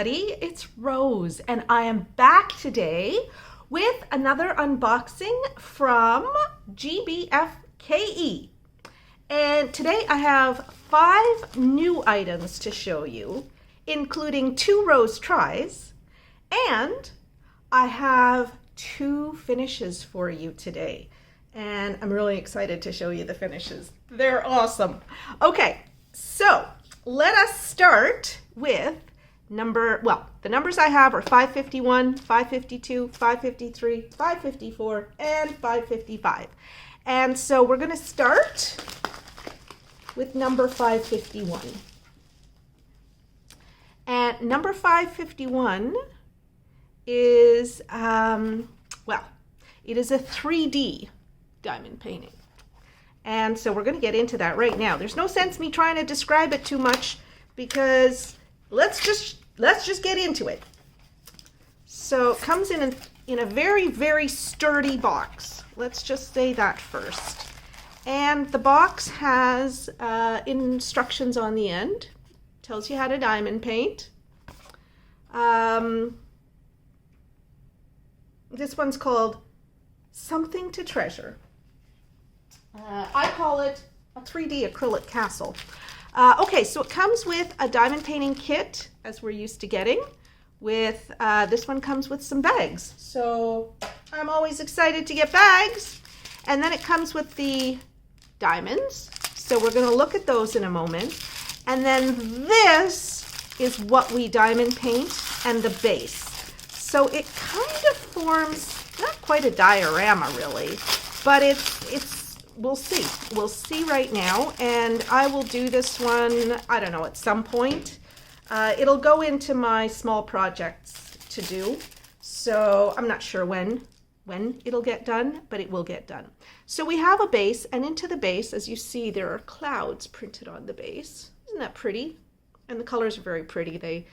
everybody, it's Rose and I am back today with another unboxing from GBFKE. And today I have 5 new items to show you, including 2 Rose tries, and I have 2 finishes for you today. And I'm really excited to show you the finishes. They're awesome. Okay, so let us start with the numbers I have are 551, 552, 553, 554, and 555. And so we're going to start with number 551. And number 551 is, it is a 3D diamond painting. And so we're going to get into that right now. There's no sense me trying to describe it too much because let's just get into it. So it comes in a very, very sturdy box. Let's just say that first. And the box has instructions on the end. Tells you how to diamond paint. This one's called Something to Treasure. I call it a 3D acrylic castle. Okay, so it comes with a diamond painting kit, as we're used to getting. With this one comes with some bags. So I'm always excited to get bags. And then it comes with the diamonds. So we're going to look at those in a moment. And then this is what we diamond paint and the base. So it kind of forms, not quite a diorama really, but we'll see. We'll see right now, and I will do this one, I don't know, at some point. It'll go into my small projects to do, so I'm not sure when it'll get done, but it will get done. So we have a base, and into the base, as you see, there are clouds printed on the base. Isn't that pretty? And the colors are very pretty.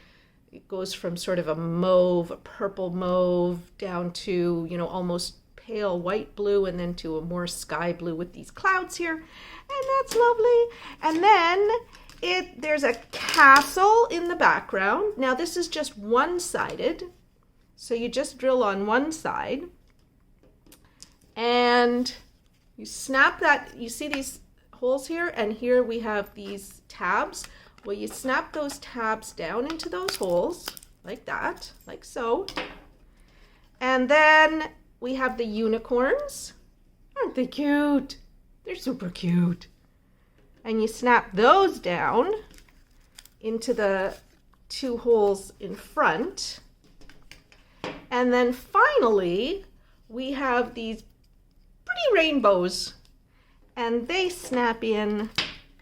It goes from sort of a mauve, a purple mauve, down to, almost pale white blue, and then to a more sky blue with these clouds here, and that's lovely. And then there's a castle in the background. Now this is just one-sided, so you just drill on one side, and you snap that. You see these holes here, and here we have these tabs. Well, you snap those tabs down into those holes like that, like so, and then we have the unicorns. Aren't they cute? They're super cute. And you snap those down into the 2 holes in front. And then finally, we have these pretty rainbows, and they snap in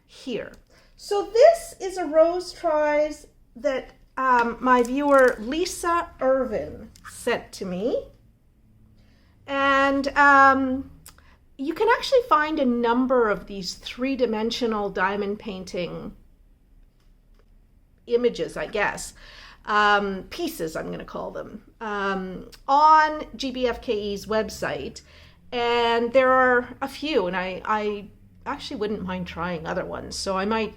here. So this is a Rose Tries that my viewer Lisa Irvin sent to me. And you can actually find a number of these 3-dimensional diamond painting images, I guess, pieces I'm going to call them, on GBFKE's website. And there are a few, and I actually wouldn't mind trying other ones, so I might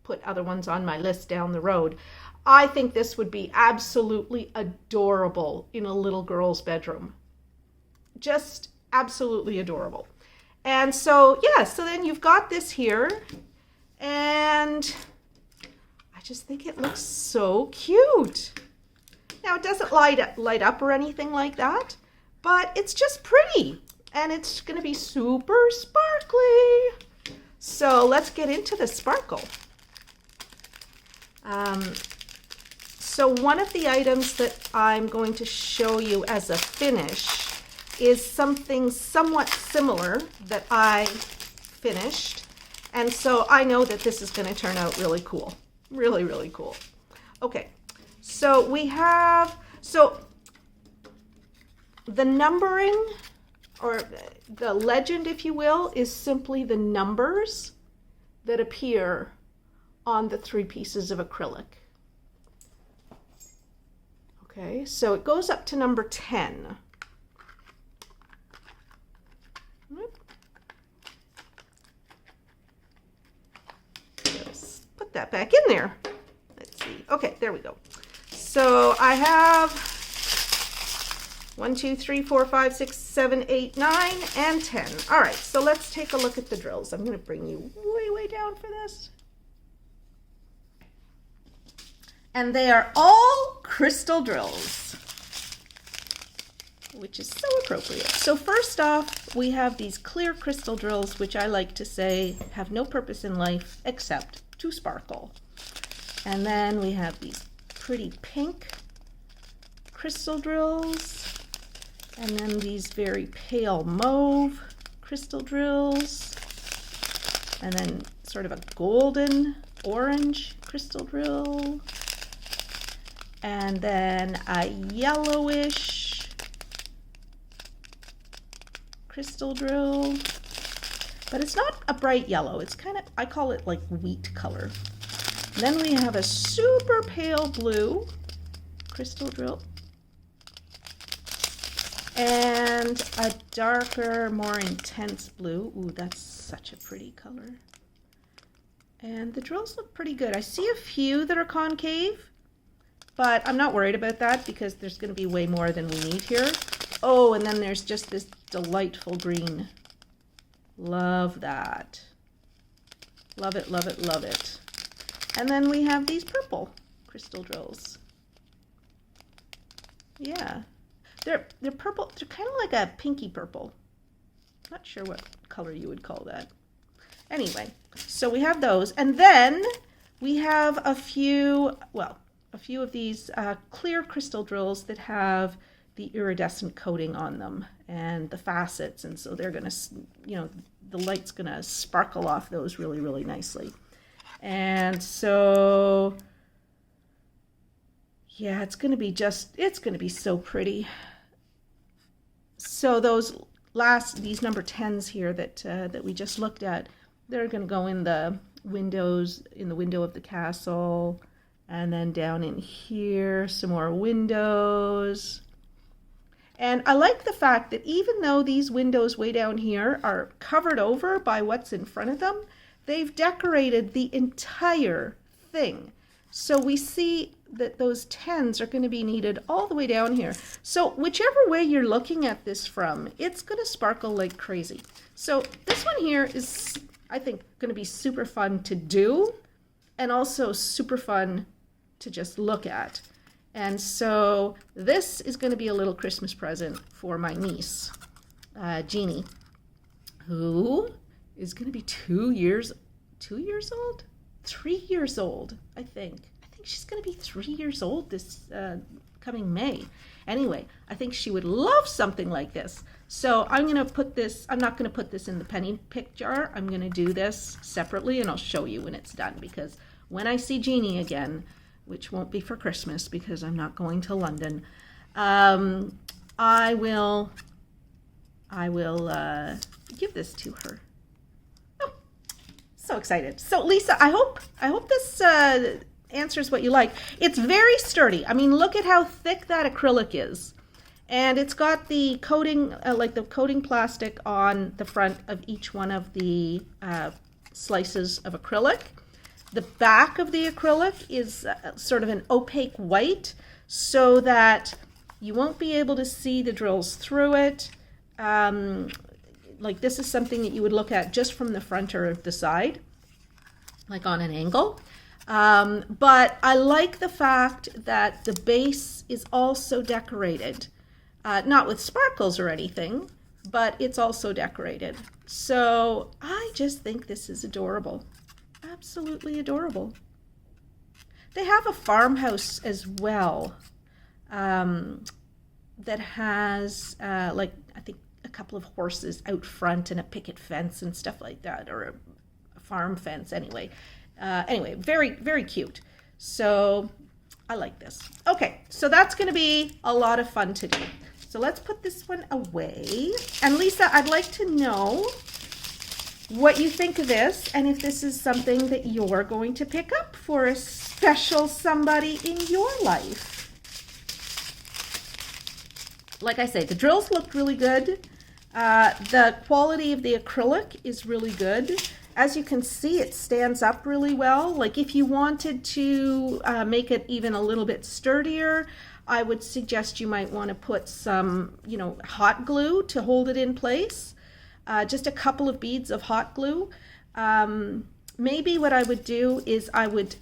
put other ones on my list down the road. I think this would be absolutely adorable in a little girl's bedroom. Just absolutely adorable. And so, yeah, so then you've got this here, and I just think it looks so cute. Now, it doesn't light up or anything like that, but it's just pretty, and it's going to be super sparkly. So let's get into the sparkle. So one of the items that I'm going to show you as a finish is something somewhat similar that I finished. And so I know that this is going to turn out really cool. Really, really cool. Okay, so we have, the numbering, or the legend, if you will, is simply the numbers that appear on the 3 pieces of acrylic. Okay, so it goes up to number 10. Let's put that back in there. Let's see. Okay, there we go. So I have 1, 2, 3, 4, 5, 6, 7, 8, 9, and 10. All right, so let's take a look at the drills. I'm going to bring you way down for this. And they are all crystal drills, which is so appropriate. So first off, we have these clear crystal drills, which I like to say have no purpose in life except to sparkle. And then we have these pretty pink crystal drills, and then these very pale mauve crystal drills, and then sort of a golden orange crystal drill, and then a yellowish crystal drill, but it's not a bright yellow. It's kind of, I call it like wheat color. And then we have a super pale blue crystal drill, and a darker, more intense blue. Ooh, that's such a pretty color. And the drills look pretty good. I see a few that are concave, but I'm not worried about that because there's going to be way more than we need here. Oh, and then there's just this delightful green. Love that. Love it, love it, love it. And then we have these purple crystal drills. Yeah. They're purple. They're kind of like a pinky purple. Not sure what color you would call that. Anyway, so we have those. And then we have a few of these clear crystal drills that have the iridescent coating on them and the facets. And so they're going to, you know, the light's going to sparkle off those really, really nicely. And so, yeah, it's going to be so pretty. So these number 10s here that we just looked at, they're going to go in the windows, in the window of the castle, and then down in here, some more windows. And I like the fact that even though these windows way down here are covered over by what's in front of them, they've decorated the entire thing. So we see that those 10s are going to be needed all the way down here. So whichever way you're looking at this from, it's going to sparkle like crazy. So this one here is, I think, going to be super fun to do and also super fun to just look at. And so this is going to be a little Christmas present for my niece, Jeannie, who is going to be 3 years old, I think. She's going to be 3 years old this coming May. Anyway, I think she would love something like this. So I'm going to put this, I'm not going to put this in the penny pick jar. I'm going to do this separately, and I'll show you when it's done, because when I see Jeannie again, which won't be for Christmas because I'm not going to London, I will give this to her. Oh, so excited. So Lisa, I hope this answers what you like. It's very sturdy. I mean, look at how thick that acrylic is. And it's got the coating, like the coating plastic on the front of each one of the slices of acrylic. The back of the acrylic is sort of an opaque white so that you won't be able to see the drills through it. Like this is something that you would look at just from the front or the side, like on an angle. But I like the fact that the base is also decorated, not with sparkles or anything, but it's also decorated. So I just think this is adorable. Absolutely adorable. They have a farmhouse as well that has like I think a couple of horses out front and a picket fence and stuff like that, or a farm fence anyway. Anyway, very, very cute. So I like this. Okay, so that's going to be a lot of fun to do. So let's put this one away. And Lisa, I'd like to know what you think of this and if this is something that you're going to pick up for a special somebody in your life. Like I say, the drills look really good. The quality of the acrylic is really good. As you can see, it stands up really well. Like if you wanted to make it even a little bit sturdier, I would suggest you might want to put some, hot glue to hold it in place. Just a couple of beads of hot glue. Maybe what I would do is I would,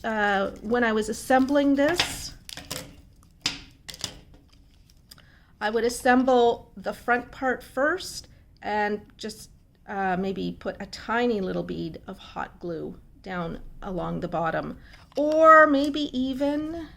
when I was assembling this, I would assemble the front part first and just maybe put a tiny little bead of hot glue down along the bottom, or maybe even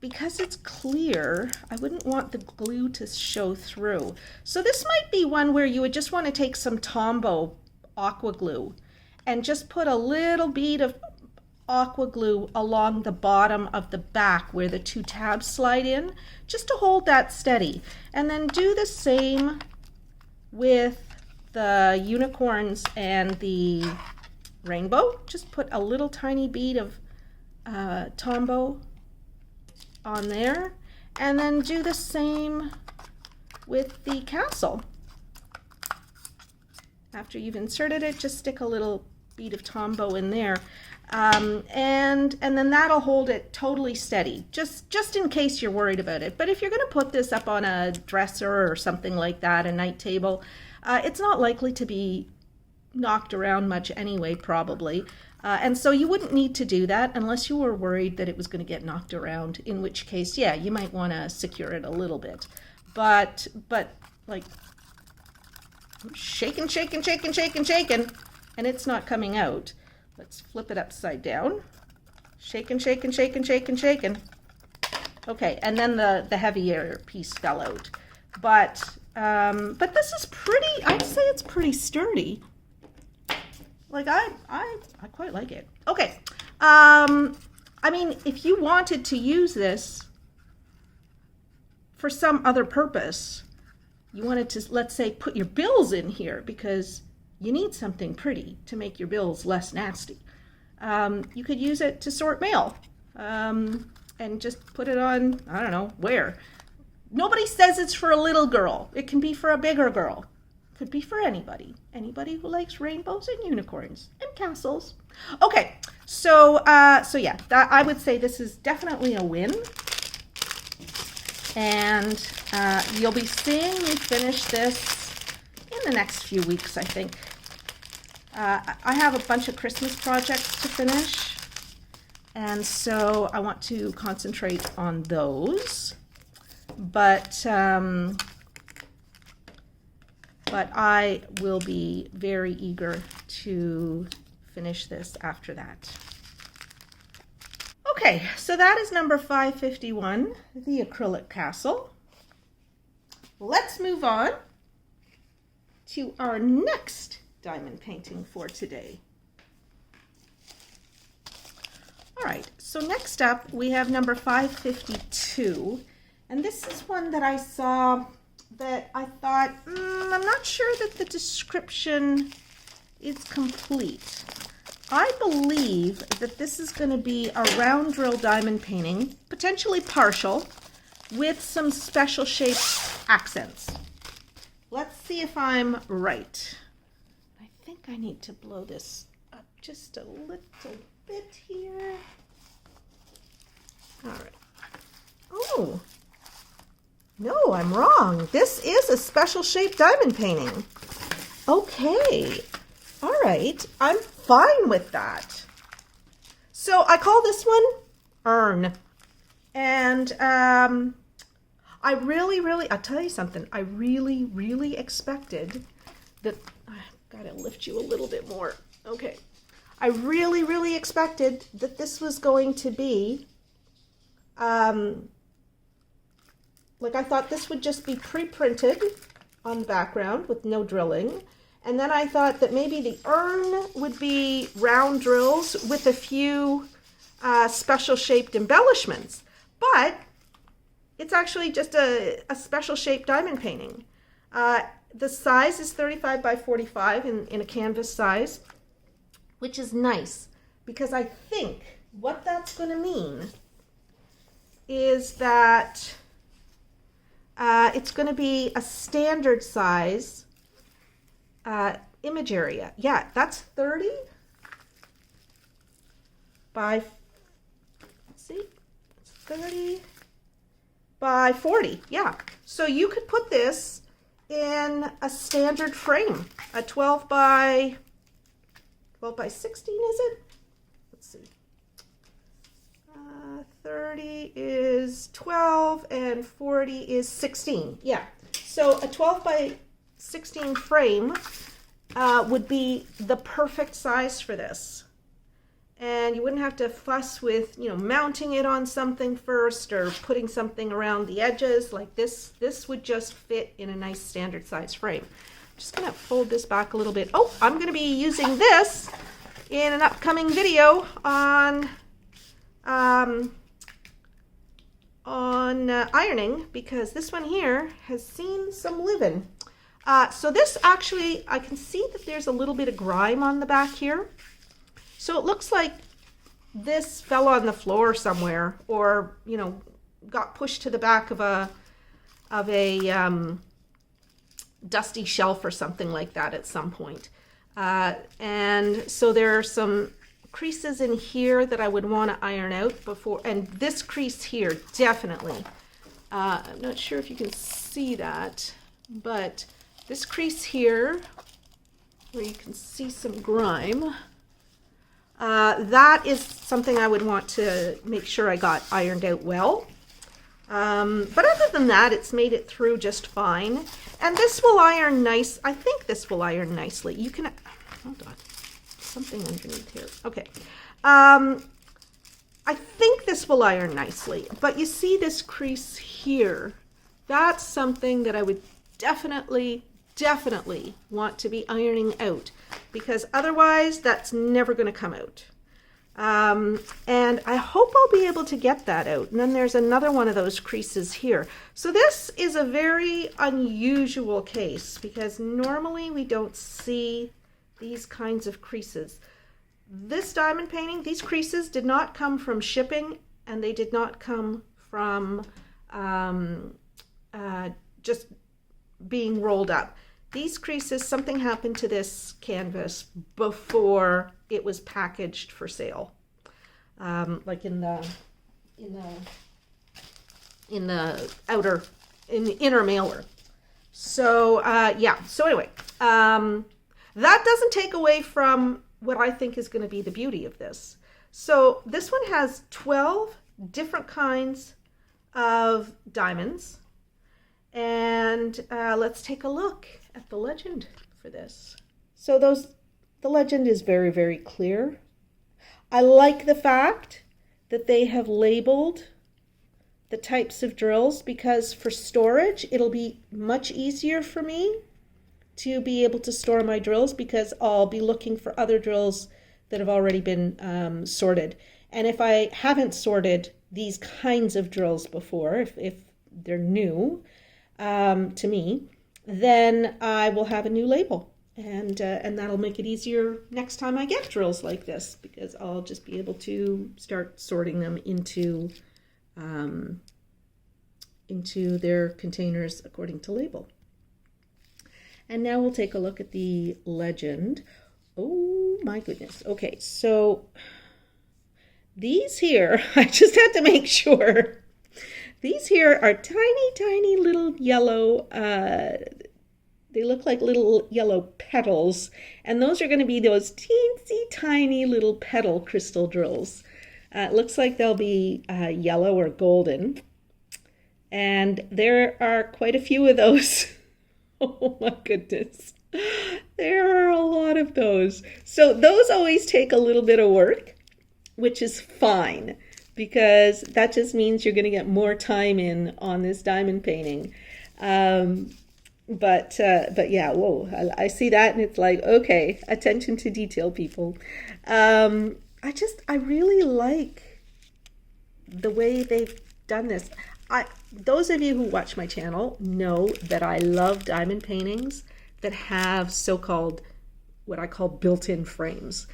because it's clear, I wouldn't want the glue to show through. So this might be one where you would just want to take some Tombow aqua glue and just put a little bead of aqua glue along the bottom of the back where the two tabs slide in, just to hold that steady. And then do the same with the unicorns and the rainbow. Just put a little tiny bead of Tombow on there, and then do the same with the castle. After you've inserted it, just stick a little bead of Tombow in there, and then that'll hold it totally steady, just in case you're worried about it. But if you're going to put this up on a dresser or something like that, a night table, it's not likely to be knocked around much anyway, probably. And so you wouldn't need to do that unless you were worried that it was going to get knocked around, in which case, yeah, you might want to secure it a little bit. But like, I'm shaking, and it's not coming out. Let's flip it upside down. Shaking. Okay, and then the heavier piece fell out. But this is pretty, I'd say it's pretty sturdy. Like I quite like it. Okay, I mean, if you wanted to use this for some other purpose, you wanted to, let's say, put your bills in here because you need something pretty to make your bills less nasty. You could use it to sort mail, and just put it on, I don't know, where. Nobody says it's for a little girl. It can be for a bigger girl. Could be for anybody who likes rainbows and unicorns and castles. Okay, so yeah, I would say this is definitely a win, and you'll be seeing me finish this in the next few weeks, I think. I have a bunch of Christmas projects to finish, and so I want to concentrate on those, but I will be very eager to finish this after that. Okay, so that is number 551, the acrylic castle. Let's move on to our next diamond painting for today. All right, so next up we have number 552, and this is one that I saw that I thought, I'm not sure that the description is complete. I believe that this is going to be a round drill diamond painting, potentially partial, with some special shaped accents. Let's see if I'm right. I think I need to blow this up just a little bit here. All right. Oh. No, I'm wrong. This is a special shaped diamond painting. Okay. All right. I'm fine with that. So I call this one Urn. And I really, I'll tell you something. I really expected that, I've got to lift you a little bit more. Okay. I really expected that this was going to be, like I thought this would just be pre-printed on the background with no drilling. And then I thought that maybe the urn would be round drills with a few special shaped embellishments. But it's actually just a special shaped diamond painting. The size is 35 by 45 in a canvas size, which is nice because I think what that's going to mean is that it's going to be a standard size image area. Yeah, that's 30 by, let's see, it's 30 by 40. Yeah, so you could put this in a standard frame, a 12 by 16, is it? Let's see. 30 is 12 and 40 is 16. Yeah, so a 12 by 16 frame would be the perfect size for this. And you wouldn't have to fuss with, you know, mounting it on something first or putting something around the edges like this. This would just fit in a nice standard size frame. I'm just gonna fold this back a little bit. Oh, I'm gonna be using this in an upcoming video on ironing, because this one here has seen some living. So this actually, I can see that there's a little bit of grime on the back here. So it looks like this fell on the floor somewhere, or, you know, got pushed to the back of a dusty shelf or something like that at some point. And so there are some creases in here that I would want to iron out before, and this crease here, definitely. I'm not sure if you can see that, but this crease here, where you can see some grime, that is something I would want to make sure I got ironed out well. But other than that, it's made it through just fine. And this will iron nice. I think this will iron nicely. You can, hold on, something underneath here. Okay. I think this will iron nicely, but you see this crease here, that's something that I would definitely want to be ironing out, because otherwise that's never going to come out. And I hope I'll be able to get that out. And then there's another one of those creases here. So this is a very unusual case, because normally we don't see these kinds of creases. This diamond painting, these creases did not come from shipping, and they did not come from just being rolled up. These creases, something happened to this canvas before it was packaged for sale, like in the inner mailer. So yeah. So anyway, that doesn't take away from what I think is going to be the beauty of this. So this one has 12 different kinds of diamonds, and let's take a look at the legend for this. So the legend is very, very clear. I like the fact that they have labeled the types of drills, because for storage it'll be much easier for me to be able to store my drills, because I'll be looking for other drills that have already been sorted. And if I haven't sorted these kinds of drills before, if they're new to me, then I will have a new label, and that'll make it easier next time I get drills like this, because I'll just be able to start sorting them into their containers according to label. And now we'll take a look at the legend. Oh my goodness. Okay, so these here, I just had to make sure. These here are tiny, tiny little yellow, they look like little yellow petals. And those are going to be those teensy tiny little petal crystal drills. It looks like they'll be yellow or golden. And there are quite a few of those. Oh my goodness. There are a lot of those. So those always take a little bit of work, which is fine, because that just means you're going to get more time in on this diamond painting. But yeah, whoa, I see that and it's like, okay, attention to detail, people. I really like the way they've done this. Those of you who watch my channel know that I love diamond paintings that have so-called, what I call built-in frames.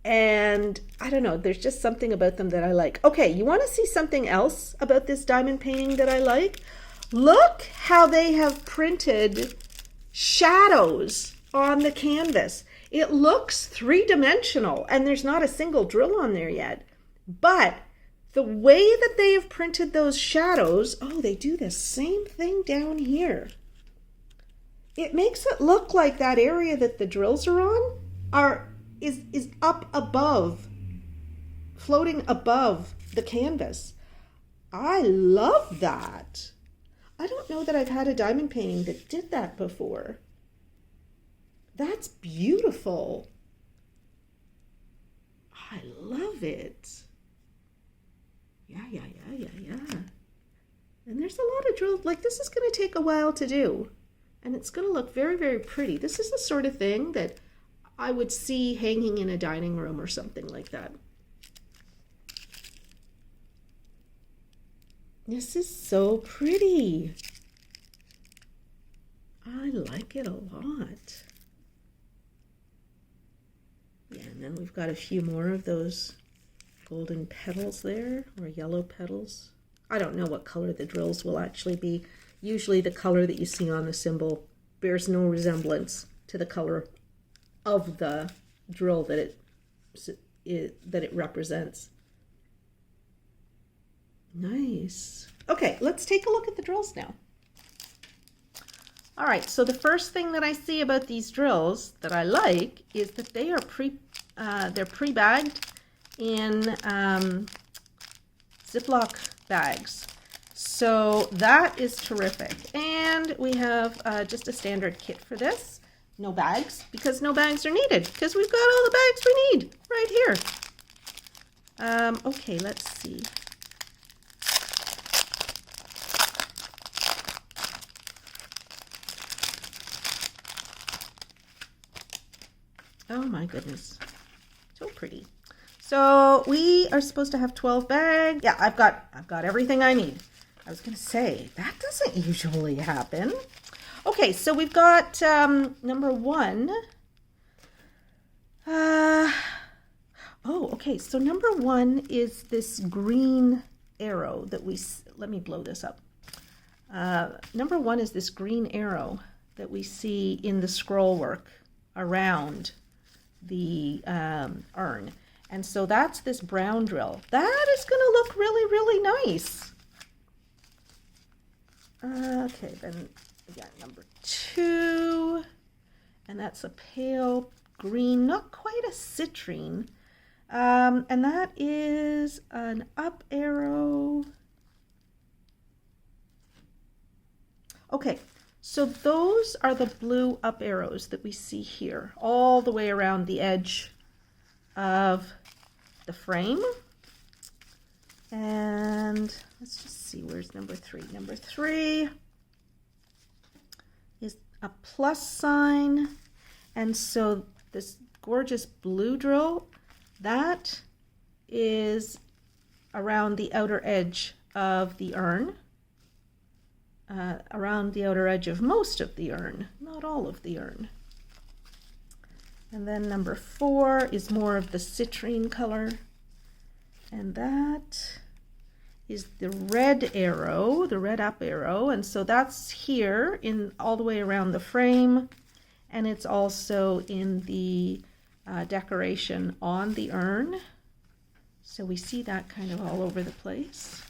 And I don't know, there's just something about them that I like. Okay, you want to see something else about this diamond painting that I like? Look how they have printed shadows on the canvas. It looks three-dimensional, and there's not a single drill on there yet. But the way that they have printed those shadows, oh, they do the same thing down here. It makes it look like that area that the drills are on is up above, floating above the canvas. I love that. I don't know that I've had a diamond painting that did that before. That's beautiful. I love it. Yeah. And there's a lot of drills. Like, this is going to take a while to do. And it's going to look very, very pretty. This is the sort of thing that I would see hanging in a dining room or something like that. This is so pretty. I like it a lot. Yeah, and then we've got a few more of those golden petals there, or yellow petals. I don't know what color the drills will actually be. Usually the color that you see on the symbol bears no resemblance to the color of the drill that it represents. Nice. Okay, let's take a look at the drills now. All right, so the first thing that I see about these drills that I like is that they are they're pre-bagged in Ziploc bags. So that is terrific. And we have just a standard kit for this. No bags, because no bags are needed, because we've got all the bags we need right here. Okay, let's see. Oh my goodness, so pretty. So we are supposed to have 12 bags. Yeah, I've got everything I need. I was gonna say, that doesn't usually happen. Okay, so we've got number one. Okay, so number one is this green arrow that let me blow this up. Number one is this green arrow that we see in the scroll work around the urn. And so that's this brown drill. That is going to look really, really nice. Okay, then we got number two. And that's a pale green, not quite a citrine. And that is an up arrow. Okay. So those are the blue up arrows that we see here, all the way around the edge of the frame. And let's just see, where's number three? Number three is a plus sign. And so this gorgeous blue drill, that is around the outer edge of the urn. Around the outer edge of most of the urn, not all of the urn. And then number four is more of the citrine color. And that is the red arrow, the red up arrow. And so that's here in all the way around the frame. And it's also in the decoration on the urn. So we see that kind of all over the place.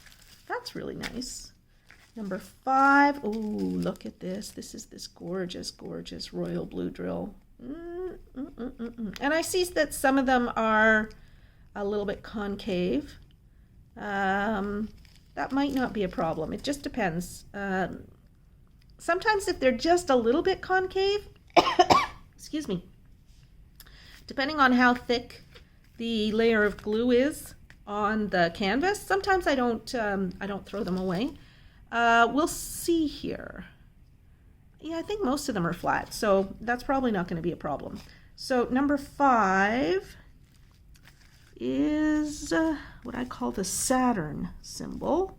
That's really nice. Number five, oh, look at this. This is this gorgeous, gorgeous royal blue drill. And I see that some of them are a little bit concave. That might not be a problem. It just depends. Sometimes if they're just a little bit concave, excuse me, depending on how thick the layer of glue is on the canvas, sometimes I don't throw them away. We'll see here. Yeah, I think most of them are flat, so that's probably not going to be a problem. So number five is what I call the Saturn symbol.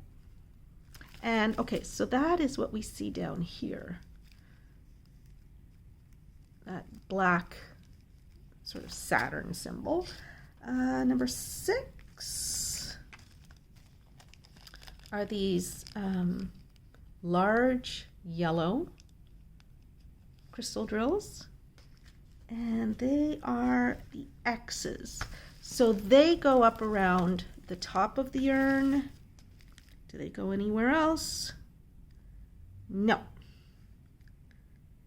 And okay, so that is what we see down here. That black sort of Saturn symbol. Number 6 are these large yellow crystal drills, and they are the X's. So they go up around the top of the urn. Do they go anywhere else? No.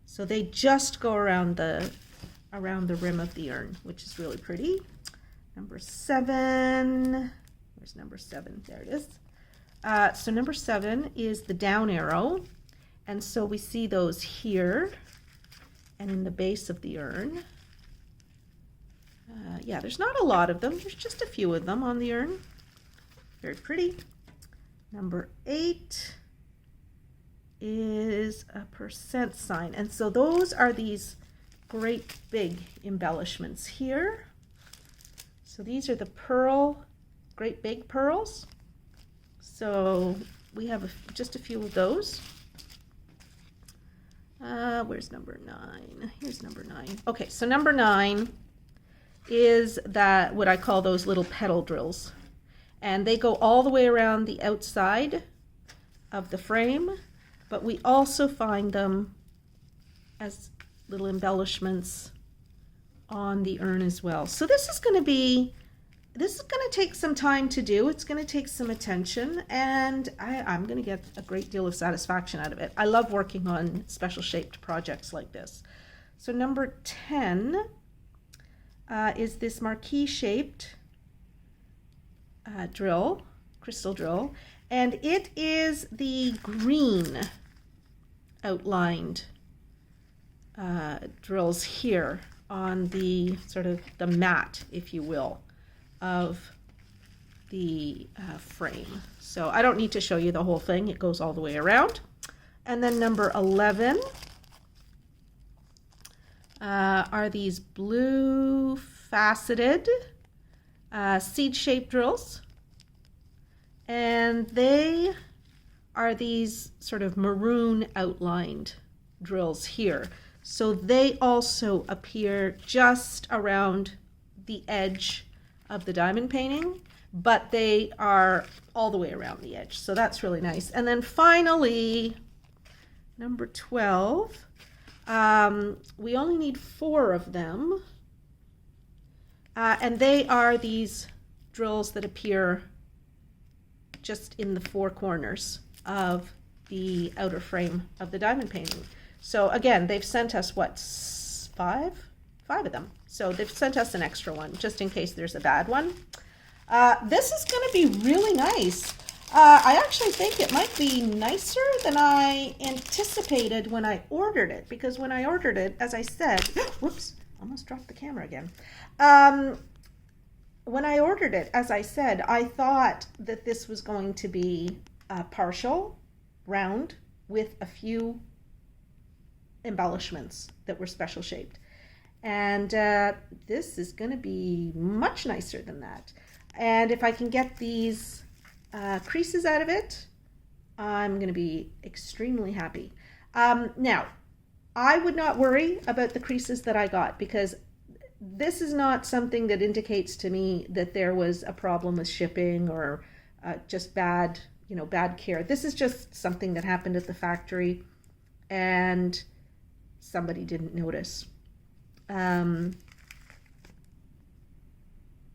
So they just go around the rim of the urn, which is really pretty. Number 7, where's number 7? There it is. So number 7 is the down arrow. And so we see those here and in the base of the urn. Yeah, there's not a lot of them. There's just a few of them on the urn. Very pretty. Number 8 is a percent sign. And so those are these great big embellishments here. So these are the pearl, great big pearls. So we have just a few of those. Where's number 9? Here's number 9. Okay, so number 9 is that what I call those little petal drills. And they go all the way around the outside of the frame, but we also find them as little embellishments on the urn as well. So this is going to take some time to do. It's going to take some attention, and I'm going to get a great deal of satisfaction out of it. I love working on special shaped projects like this. So number 10 is this marquee shaped drill, crystal drill, and it is the green outlined drills here on the sort of the mat, if you will, of the frame. So I don't need to show you the whole thing. It goes all the way around. And then number 11 are these blue faceted seed-shaped drills. And they are these sort of maroon outlined drills here. So they also appear just around the edge of the diamond painting, but they are all the way around the edge. So that's really nice. And then finally, number 12, we only need 4 of them. And they are these drills that appear just in the 4 corners of the outer frame of the diamond painting. So again, they've sent us, what, 5 of them. So they've sent us an extra one, just in case there's a bad one. This is going to be really nice. I actually think it might be nicer than I anticipated when I ordered it, because when I ordered it, as I said, whoops, almost dropped the camera again. When I ordered it, as I said, I thought that this was going to be partial, round, with a few embellishments that were special shaped. And this is going to be much nicer than that. And if I can get these creases out of it, I'm going to be extremely happy. Now, I would not worry about the creases that I got, because this is not something that indicates to me that there was a problem with shipping or just bad care. This is just something that happened at the factory and somebody didn't notice.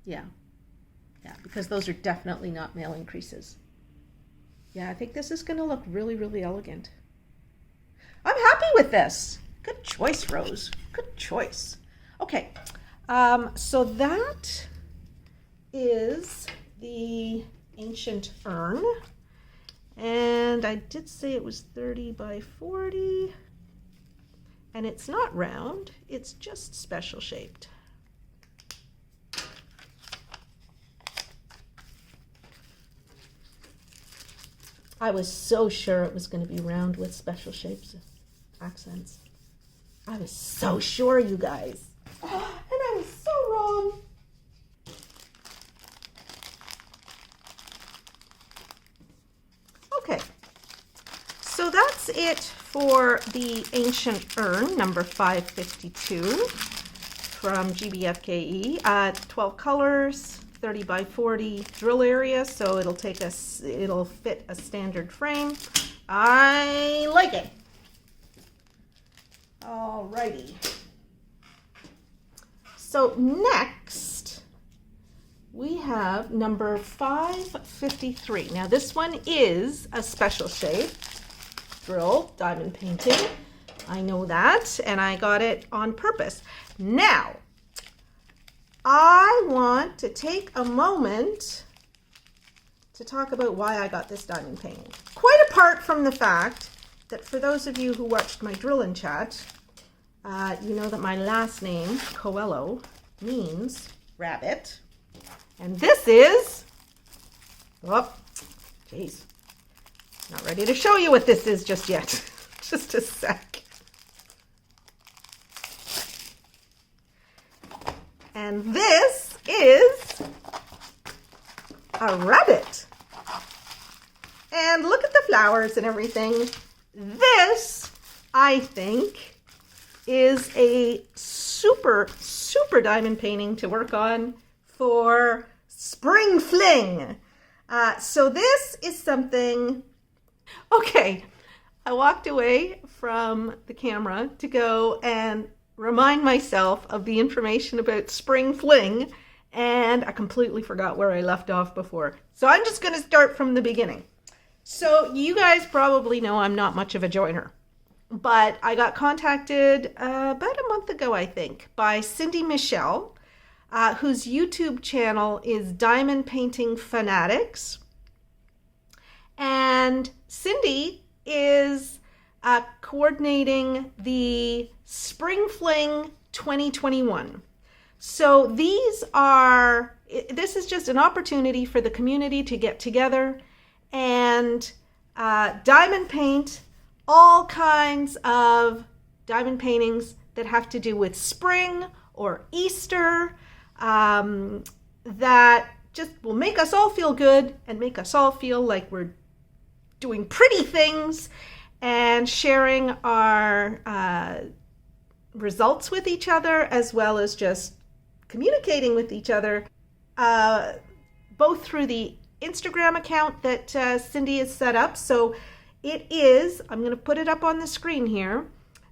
Yeah, because those are definitely not mailing creases. Yeah, I think this is going to look really, really elegant. I'm happy with this. Good choice, Rose. Good choice. Okay, so that is the ancient urn. And I did say it was 30 by 40. And it's not round, it's just special shaped. I was so sure it was going to be round with special shapes, accents. I was so sure, you guys. And I was so wrong. Okay, so that's it for the ancient urn, number 552. from GBFKE. 12 colors, 30 by 40 drill area, so it'll fit a standard frame. I like it. Alrighty. So next, we have number 553. Now this one is a special shape drill diamond painting. I know that, and I got it on purpose. Now, I want to take a moment to talk about why I got this diamond painting. Quite apart from the fact that for those of you who watched my drill and chat, you know that my last name, Coelho, means rabbit. And this is, oh, geez, not ready to show you what this is just yet. Just a sec. And this is a rabbit. And look at the flowers and everything. This, I think, is a super, super diamond painting to work on for spring fling. So this is something, okay, I walked away from the camera to go and remind myself of the information about spring fling, and I completely forgot where I left off before. So I'm just going to start from the beginning. So you guys probably know I'm not much of a joiner, but I got contacted about a month ago, I think, by Cindy Michelle, whose YouTube channel is Diamond Painting Fanatics. And Cindy is coordinating the Spring Fling 2021. So this is just an opportunity for the community to get together and diamond paint all kinds of diamond paintings that have to do with spring or Easter, that just will make us all feel good and make us all feel like we're doing pretty things and sharing our results with each other, as well as just communicating with each other, both through the Instagram account that Cindy has set up. So it is, I'm going to put it up on the screen here.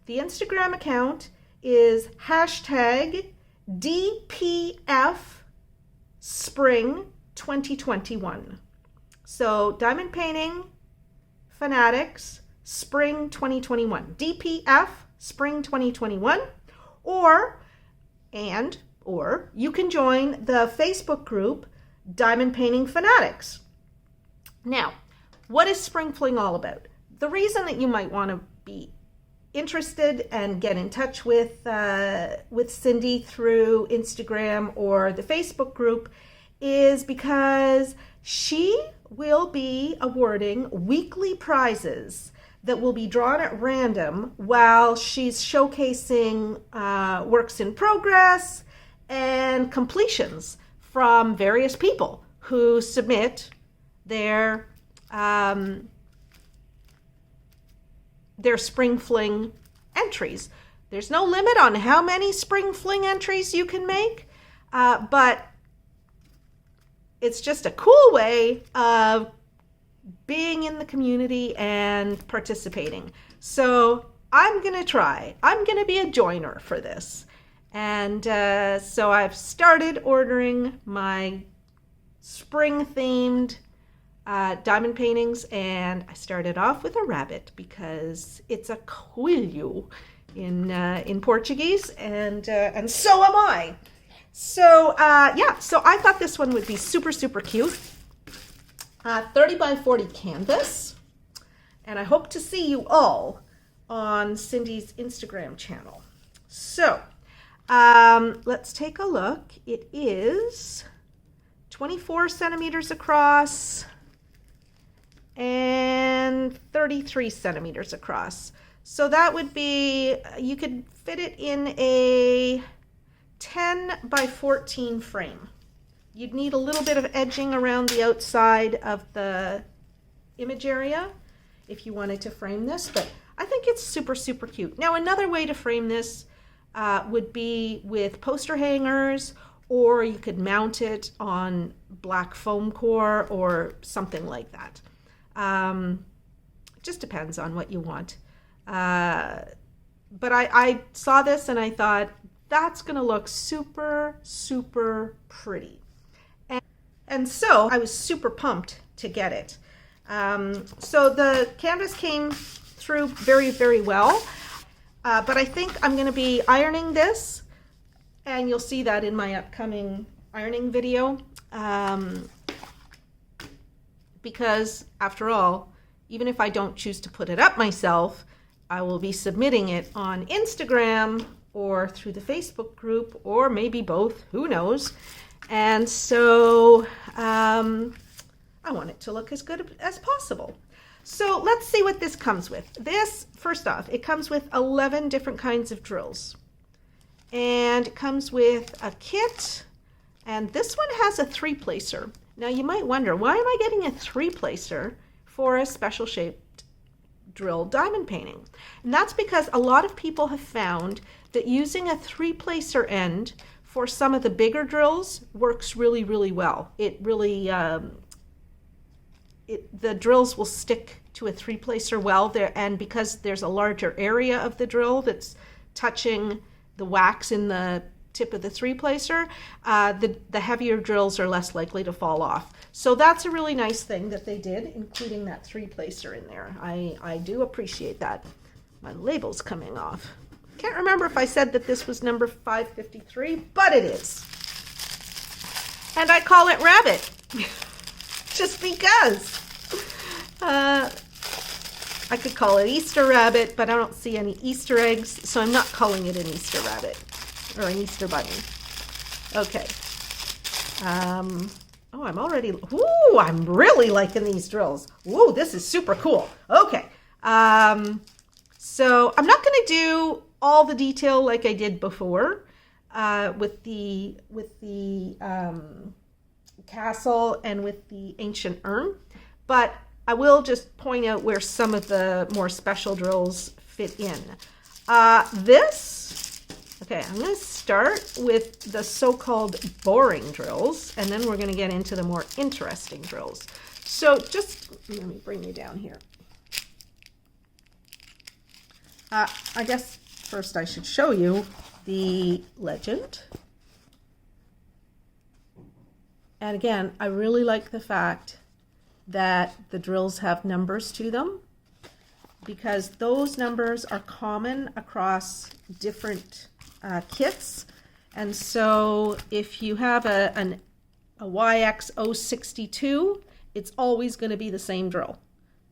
The Instagram account is hashtag DPF Spring 2021. So Diamond Painting Fanatics Spring 2021. DPF Spring 2021. Or you can join the Facebook group Diamond Painting Fanatics. Now, what is Spring Fling all about? The reason that you might want to be interested and get in touch with Cindy through Instagram or the Facebook group is because she will be awarding weekly prizes that will be drawn at random while she's showcasing works in progress and completions from various people who submit their Spring Fling entries. There's no limit on how many Spring Fling entries you can make, but it's just a cool way of being in the community and participating. So I'm going to try. I'm going to be a joiner for this. And so I've started ordering my spring-themed diamond paintings, and I started off with a rabbit because it's a coelho in Portuguese, and so am I. So yeah, so I thought this one would be super, super cute. 30 by 40 canvas, and I hope to see you all on Cindy's Instagram channel. So let's take a look. It is 24 centimeters across and 33 centimeters across. So that would be, you could fit it in a 10 by 14 frame. You'd need a little bit of edging around the outside of the image area if you wanted to frame this, but I think it's super, super cute. Now, another way to frame this would be with poster hangers, or you could mount it on black foam core or something like that. Just depends on what you want. But I saw this and I thought, that's going to look super, super pretty. And so I was super pumped to get it. So the canvas came through very, very well. But I think I'm going to be ironing this, and you'll see that in my upcoming ironing video. Because after all, even if I don't choose to put it up myself, I will be submitting it on Instagram or through the Facebook group, or maybe both, who knows. And so I want it to look as good as possible. So let's see what this comes with. This, first off, it comes with 11 different kinds of drills. And it comes with a kit, and this one has a 3-placer. Now you might wonder, why am I getting a 3-placer for a special shaped drill diamond painting? And that's because a lot of people have found that using a 3-placer end for some of the bigger drills works really, really well. It really, the drills will stick to a 3-placer well there, and because there's a larger area of the drill that's touching the wax in the tip of the 3-placer, the heavier drills are less likely to fall off. So that's a really nice thing that they did, including that 3-placer in there. I do appreciate that. My label's coming off. Can't remember if I said that this was number 553, but it is. And I call it Rabbit, just because. I could call it Easter Rabbit, but I don't see any Easter eggs, so I'm not calling it an Easter Rabbit or an Easter Bunny. Okay. Oh, I'm really liking these drills. Ooh, this is super cool. Okay. So I'm not going to do all the detail like I did before with the castle and with the ancient urn, but I will just point out where some of the more special drills fit in. Okay, I'm going to start with the so-called boring drills, and then we're going to get into the more interesting drills. So just, let me bring you down here. I guess first I should show you the legend. And again, I really like the fact that the drills have numbers to them, because those numbers are common across different kits. And so if you have a YX062, it's always going to be the same drill,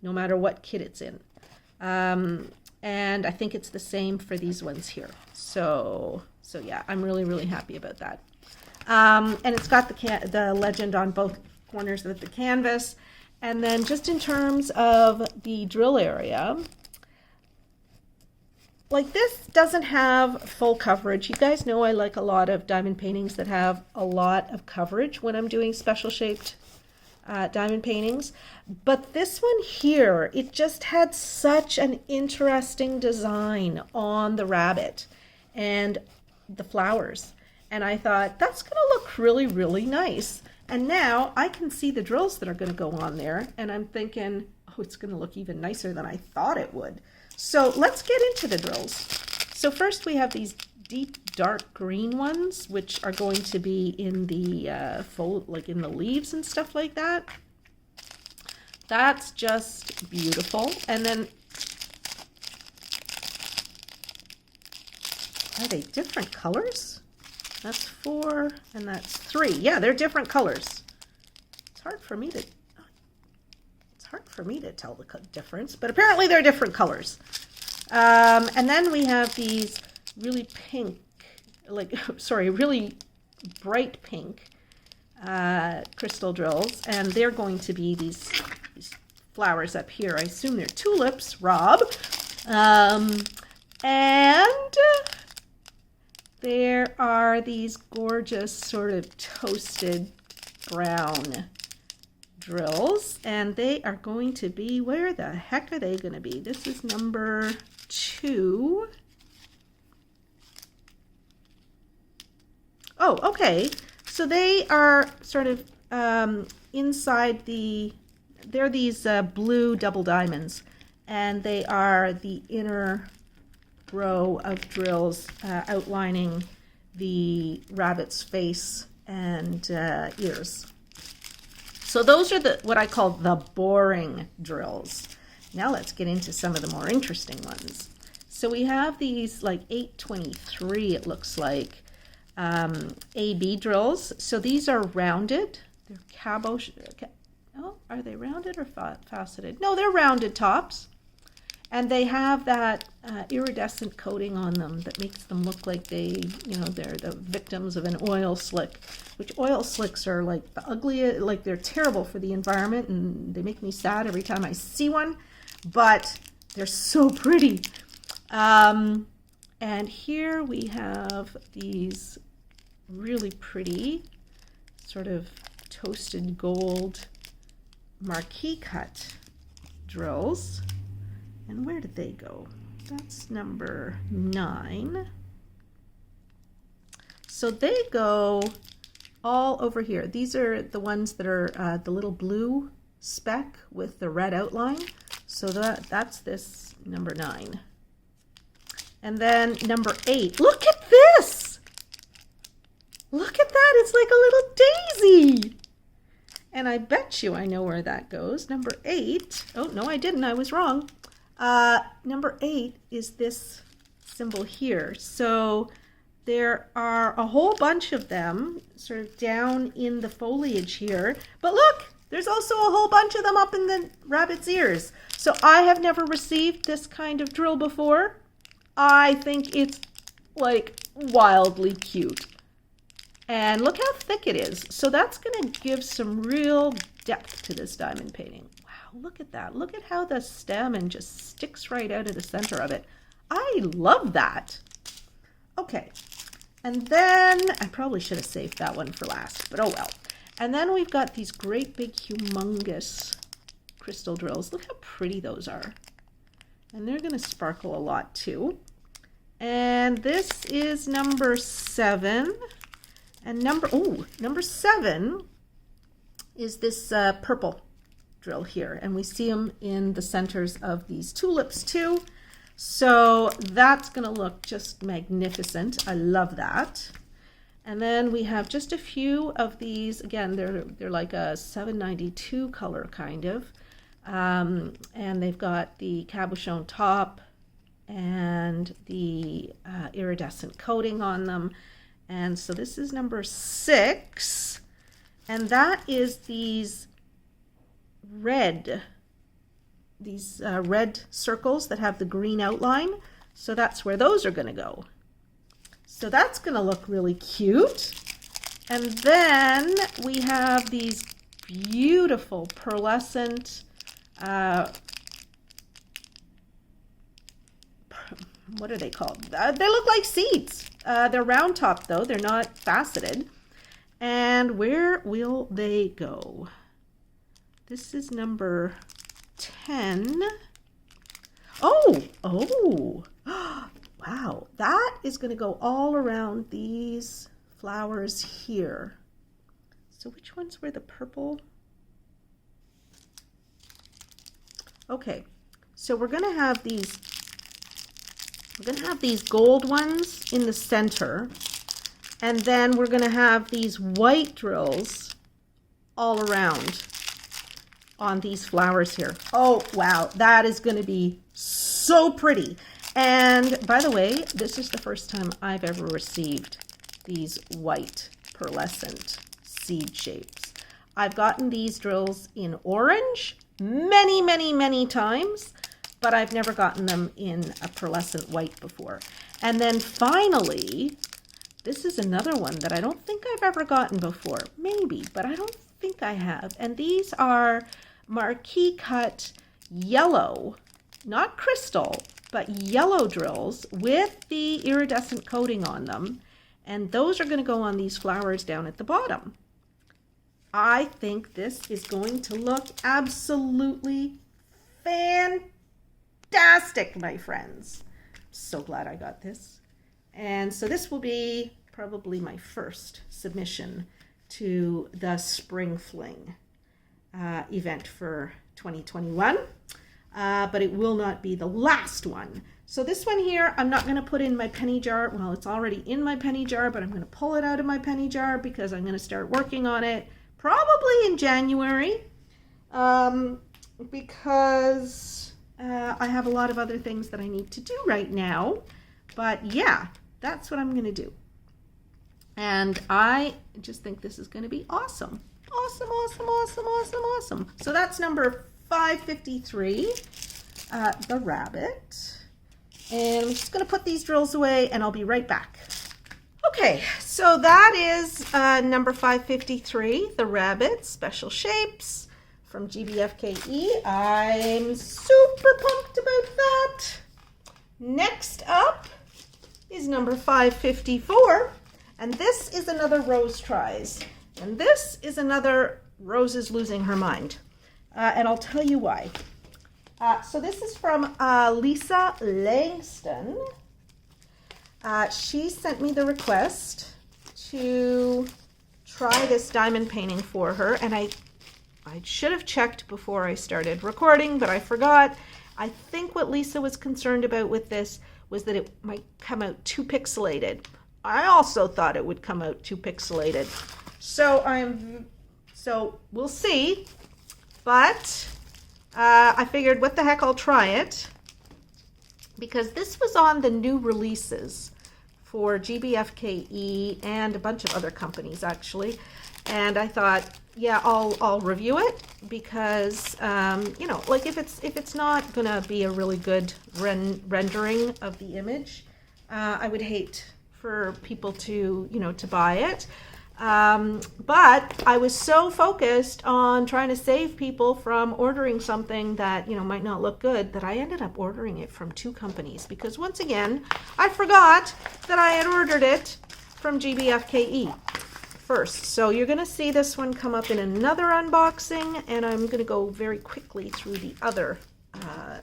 no matter what kit it's in. And I think it's the same for these ones here. So yeah, I'm really, really happy about that. And it's got the legend on both corners of the canvas. And then just in terms of the drill area, like this doesn't have full coverage. You guys know I like a lot of diamond paintings that have a lot of coverage when I'm doing special shaped diamond paintings. But this one here, it just had such an interesting design on the rabbit and the flowers. And I thought, that's going to look really, really nice. And now I can see the drills that are going to go on there, and I'm thinking, oh, it's going to look even nicer than I thought it would. So let's get into the drills. So first we have these deep dark green ones, which are going to be in the like in the leaves and stuff like that. That's just beautiful. And then, are they different colors? That's 4 and that's 3. Yeah, they're different colors. It's hard for me to tell the difference, but apparently they're different colors. And then we have these really pink, really bright pink crystal drills, and they're going to be these flowers up here. I assume they're tulips, Rob. And there are these gorgeous sort of toasted brown drills, and they are going to be, where the heck are they going to be? This is number 2. Oh, okay. So they are sort of inside they're these blue double diamonds, and they are the inner row of drills outlining the rabbit's face and ears. So those are what I call the boring drills. Now let's get into some of the more interesting ones. So we have these like 823, it looks like, AB drills. So these are rounded. They're cabochon. Oh, are they rounded or faceted? No, they're rounded tops. And they have that iridescent coating on them that makes them look like they're the victims of an oil slick, which oil slicks are like the ugliest, like they're terrible for the environment, and they make me sad every time I see one, but they're so pretty. And here we have these really pretty sort of toasted gold marquee cut drills. And where did they go? That's number 9. So they go all over here. These are the ones that are the little blue speck with the red outline. So that's this number 9. And then number 8. Look at this! Look at that! It's like a little daisy! And I bet you I know where that goes. Number 8. Oh, no, I didn't. I was wrong. Number 8 is this symbol here. So there are a whole bunch of them sort of down in the foliage here. But look, there's also a whole bunch of them up in the rabbit's ears. So I have never received this kind of drill before. I think it's like wildly cute. And look how thick it is. So that's going to give some real depth to this diamond painting. Wow, look at that. Look at how the stem just sticks right out of the center of it. I love that. Okay. And then I probably should have saved that one for last, but oh well. And then we've got these great big humongous crystal drills. Look how pretty those are. And they're going to sparkle a lot too. And this is number 7. And number 7 is this purple drill here. And we see them in the centers of these tulips too. So that's going to look just magnificent. I love that. And then we have just a few of these. Again, they're like a 792 color kind of. And they've got the cabochon top and the iridescent coating on them. And so this is number 6. And that is these red circles that have the green outline. So that's where those are going to go. So that's going to look really cute. And then we have these beautiful pearlescent, what are they called? They look like seeds. They're round top though. They're not faceted. And where will they go? This is number 10. Oh, wow. That is going to go all around these flowers here. So which ones were the purple? Okay, so we're going to have these gold ones in the center, and then we're going to have these white drills all around on these flowers here. Oh, wow, that is going to be so pretty. And by the way, this is the first time I've ever received these white pearlescent seed shapes. I've gotten these drills in orange many, many, many times, but I've never gotten them in a pearlescent white before. And then finally, this is another one that I don't think I've ever gotten before. Maybe, but I don't think I have. And these are marquee cut yellow, not crystal, but yellow drills with the iridescent coating on them. And those are going to go on these flowers down at the bottom. I think this is going to look absolutely fantastic, my friends. So glad I got this. And so this will be probably my first submission to the Spring Fling event for 2021, but it will not be the last one. So this one here, I'm not going to put in my penny jar. Well, it's already in my penny jar, but I'm going to pull it out of my penny jar because I'm going to start working on it probably in January, because I have a lot of other things that I need to do right now. But yeah, that's what I'm going to do. And I just think this is going to be awesome. Awesome, awesome, awesome, awesome, awesome. So that's number 553, the rabbit. And I'm just going to put these drills away and I'll be right back. Okay, so that is number 553, the rabbit, special shapes from GBFKE. I'm super pumped about that. Next up is number 554, and this is another Rose Tries. And this is another Rose is losing her mind. And I'll tell you why. So this is from Lisa Langston. She sent me the request to try this diamond painting for her, and I should have checked before I started recording, but I forgot. I think what Lisa was concerned about with this was that it might come out too pixelated. I also thought it would come out too pixelated. So we'll see, but I figured what the heck, I'll try it, because this was on the new releases for GBFKE and a bunch of other companies actually, and I thought, yeah, I'll review it because you know, like if it's not gonna be a really good rendering of the image, I would hate for people to, you know, to buy it. But I was so focused on trying to save people from ordering something that, you know, might not look good, that I ended up ordering it from 2 companies because once again, I forgot that I had ordered it from GBFKE first. So you're going to see this one come up in another unboxing, and I'm going to go very quickly through the other,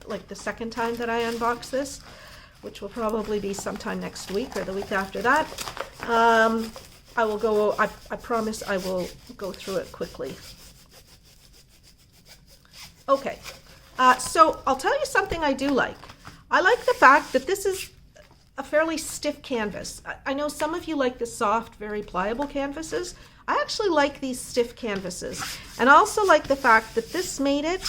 like the second time that I unbox this, which will probably be sometime next week or the week after that. I will go, I promise I will go through it quickly. Okay, so I'll tell you something I do like. I like the fact that this is a fairly stiff canvas. I know some of you like the soft, very pliable canvases. I actually like these stiff canvases. And I also like the fact that this made it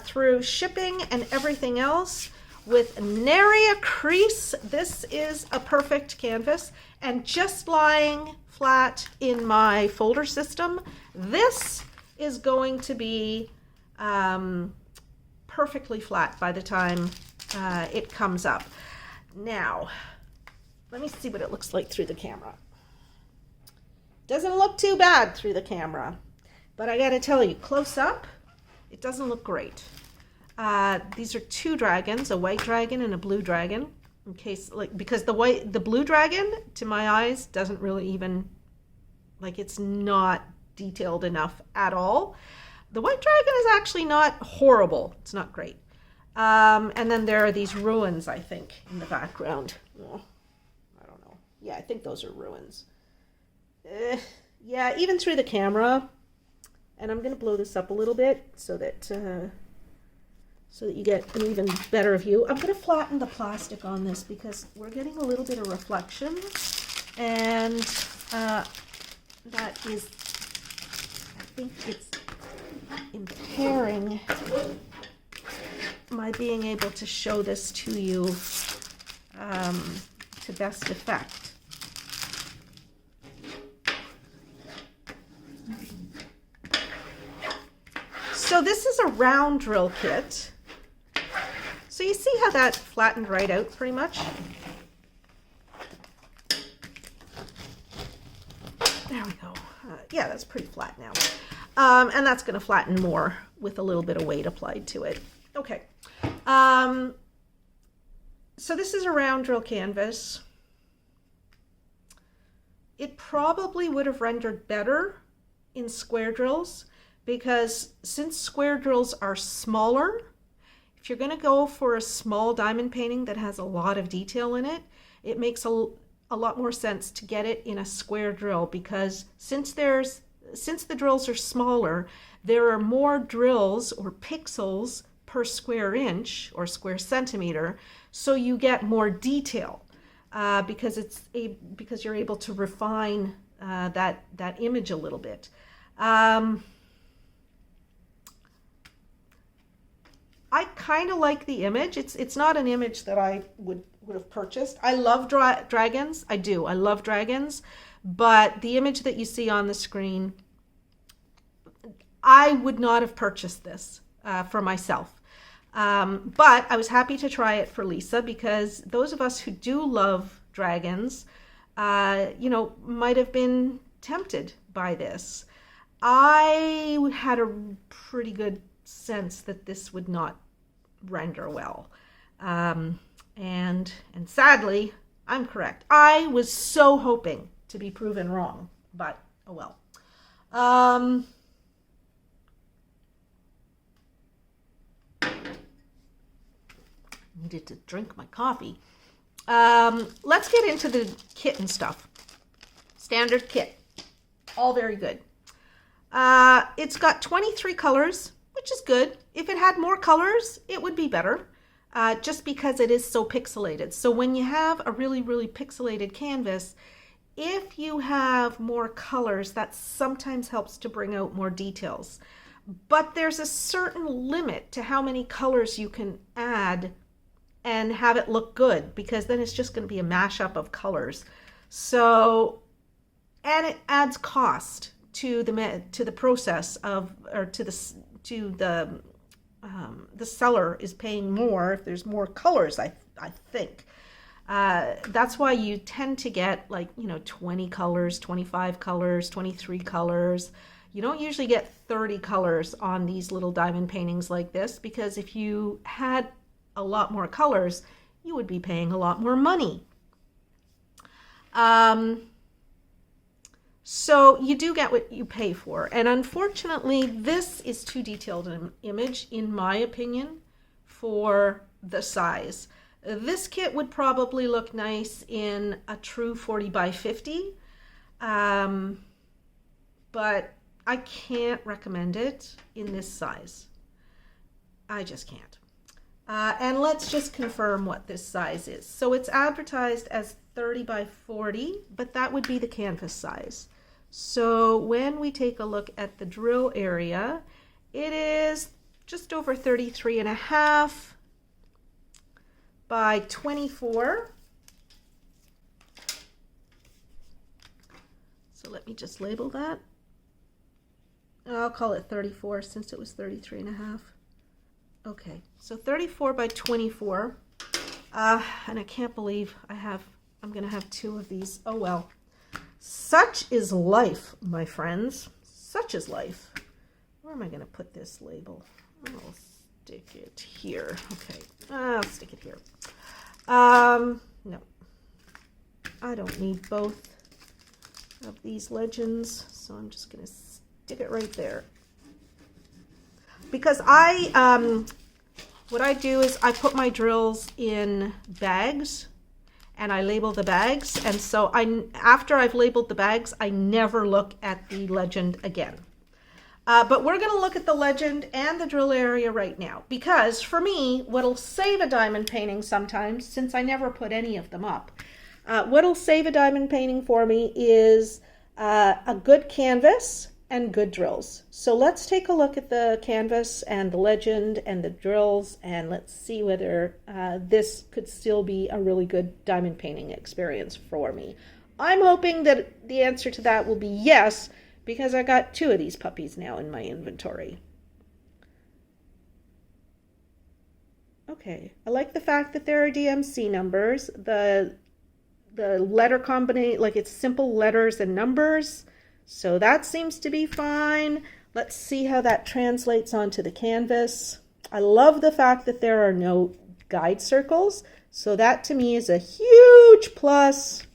through shipping and everything else with nary a crease. This is a perfect canvas, and just lying flat in my folder system, this is going to be perfectly flat by the time it comes up. Now, let me see what it looks like through the camera. Doesn't look too bad through the camera, but I gotta tell you, close up, it doesn't look great. These are 2 dragons, a white dragon and a blue dragon. In case, like, because the blue dragon, to my eyes, doesn't really even, like, it's not detailed enough at all. The white dragon is actually not horrible. It's not great. And then there are these ruins, I think, in the background. Oh, I don't know. Yeah, I think those are ruins. Yeah, even through the camera. And I'm going to blow this up a little bit so that you get an even better view. I'm going to flatten the plastic on this because we're getting a little bit of reflection, and that is, I think it's impairing my being able to show this to you to best effect. So this is a round drill kit. So you see how that flattened right out pretty much? There we go. Yeah, that's pretty flat now. And that's going to flatten more with a little bit of weight applied to it. Okay. So this is a round drill canvas. It probably would have rendered better in square drills, because since square drills are smaller, if you're going to go for a small diamond painting that has a lot of detail in it, it makes a a lot more sense to get it in a square drill, because since the drills are smaller, there are more drills or pixels per square inch or square centimeter, so you get more detail because you're able to refine that image a little bit. I kind of like the image. It's not an image that I would have purchased. I love dragons. I do. I love dragons. But the image that you see on the screen, I would not have purchased this for myself. But I was happy to try it for Lisa, because those of us who do love dragons, might have been tempted by this. I had a pretty good sense that this would not render well. And sadly, I'm correct. I was so hoping to be proven wrong, but oh well. Needed to drink my coffee. Let's get into the kit and stuff. Standard kit. All very good. It's got 23 colors, which is good. If it had more colors, it would be better, just because it is so pixelated. So when you have a really, really pixelated canvas, if you have more colors, that sometimes helps to bring out more details. But there's a certain limit to how many colors you can add and have it look good, because then it's just going to be a mashup of colors. So, and it adds cost to the process of, or to the seller is paying more if there's more colors, I think. That's why you tend to get 20 colors, 25 colors, 23 colors. You don't usually get 30 colors on these little diamond paintings like this, because if you had a lot more colors, you would be paying a lot more money. So you do get what you pay for. And unfortunately, this is too detailed an image, in my opinion, for the size. This kit would probably look nice in a true 40 by 50, but I can't recommend it in this size. I just can't. And let's just confirm what this size is. So it's advertised as 30 by 40, but that would be the canvas size. So when we take a look at the drill area, it is just over 33.5 by 24. So let me just label that. I'll call it 34 since it was 33.5. Okay, so 34 by 24. And I can't believe I'm gonna have two of these. Oh well. Such is life, my friends. Such is life. Where am I going to put this label? I'll stick it here. Okay, I'll stick it here. No, I don't need both of these legends, so I'm just going to stick it right there. Because what I do is I put my drills in bags, and I label the bags, and so after I've labeled the bags, I never look at the legend again. But we're going to look at the legend and the drill area right now, because for me, what'll save a diamond painting sometimes, since I never put any of them up, what'll save a diamond painting for me is a good canvas and good drills. So let's take a look at the canvas and the legend and the drills, and let's see whether this could still be a really good diamond painting experience for me. I'm hoping that the answer to that will be yes, because I got two of these puppies now in my inventory. Okay, I like the fact that there are DMC numbers. The letter combination, like it's simple letters and numbers. So that seems to be fine. Let's see how that translates onto the canvas. I love the fact that there are no guide circles. So that to me is a huge plus.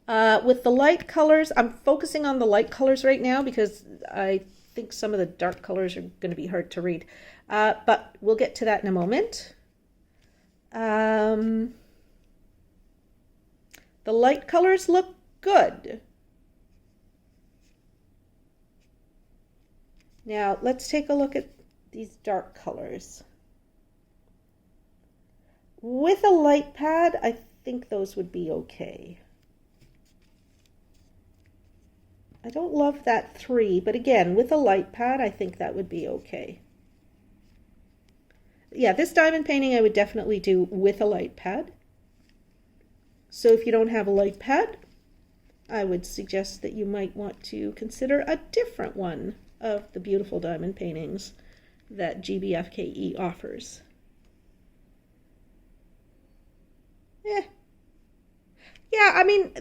With the light colors, I'm focusing on the light colors right now because I think some of the dark colors are going to be hard to read. But we'll get to that in a moment. The light colors look good. Now let's take a look at these dark colors. With a light pad, I think those would be okay. I don't love that 3, but again, with a light pad, I think that would be okay. Yeah, this diamond painting I would definitely do with a light pad. So if you don't have a light pad, I would suggest that you might want to consider a different one of the beautiful diamond paintings that GBFKE offers. Yeah, I mean,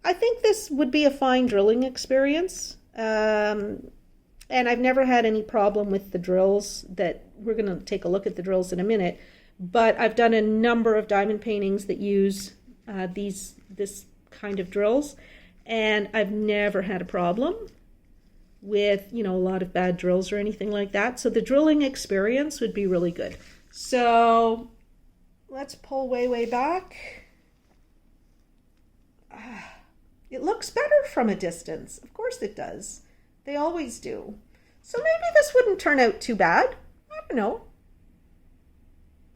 I think this would be a fine drilling experience. And I've never had any problem with the drills that we're going to take a look at the drills in a minute. But I've done a number of diamond paintings that use this kind of drills, and I've never had a problem with, you know, a lot of bad drills or anything like that. So the drilling experience would be really good. So let's pull way back. It looks better from a distance. Of course it does. They always do. So maybe this wouldn't turn out too bad. I don't know.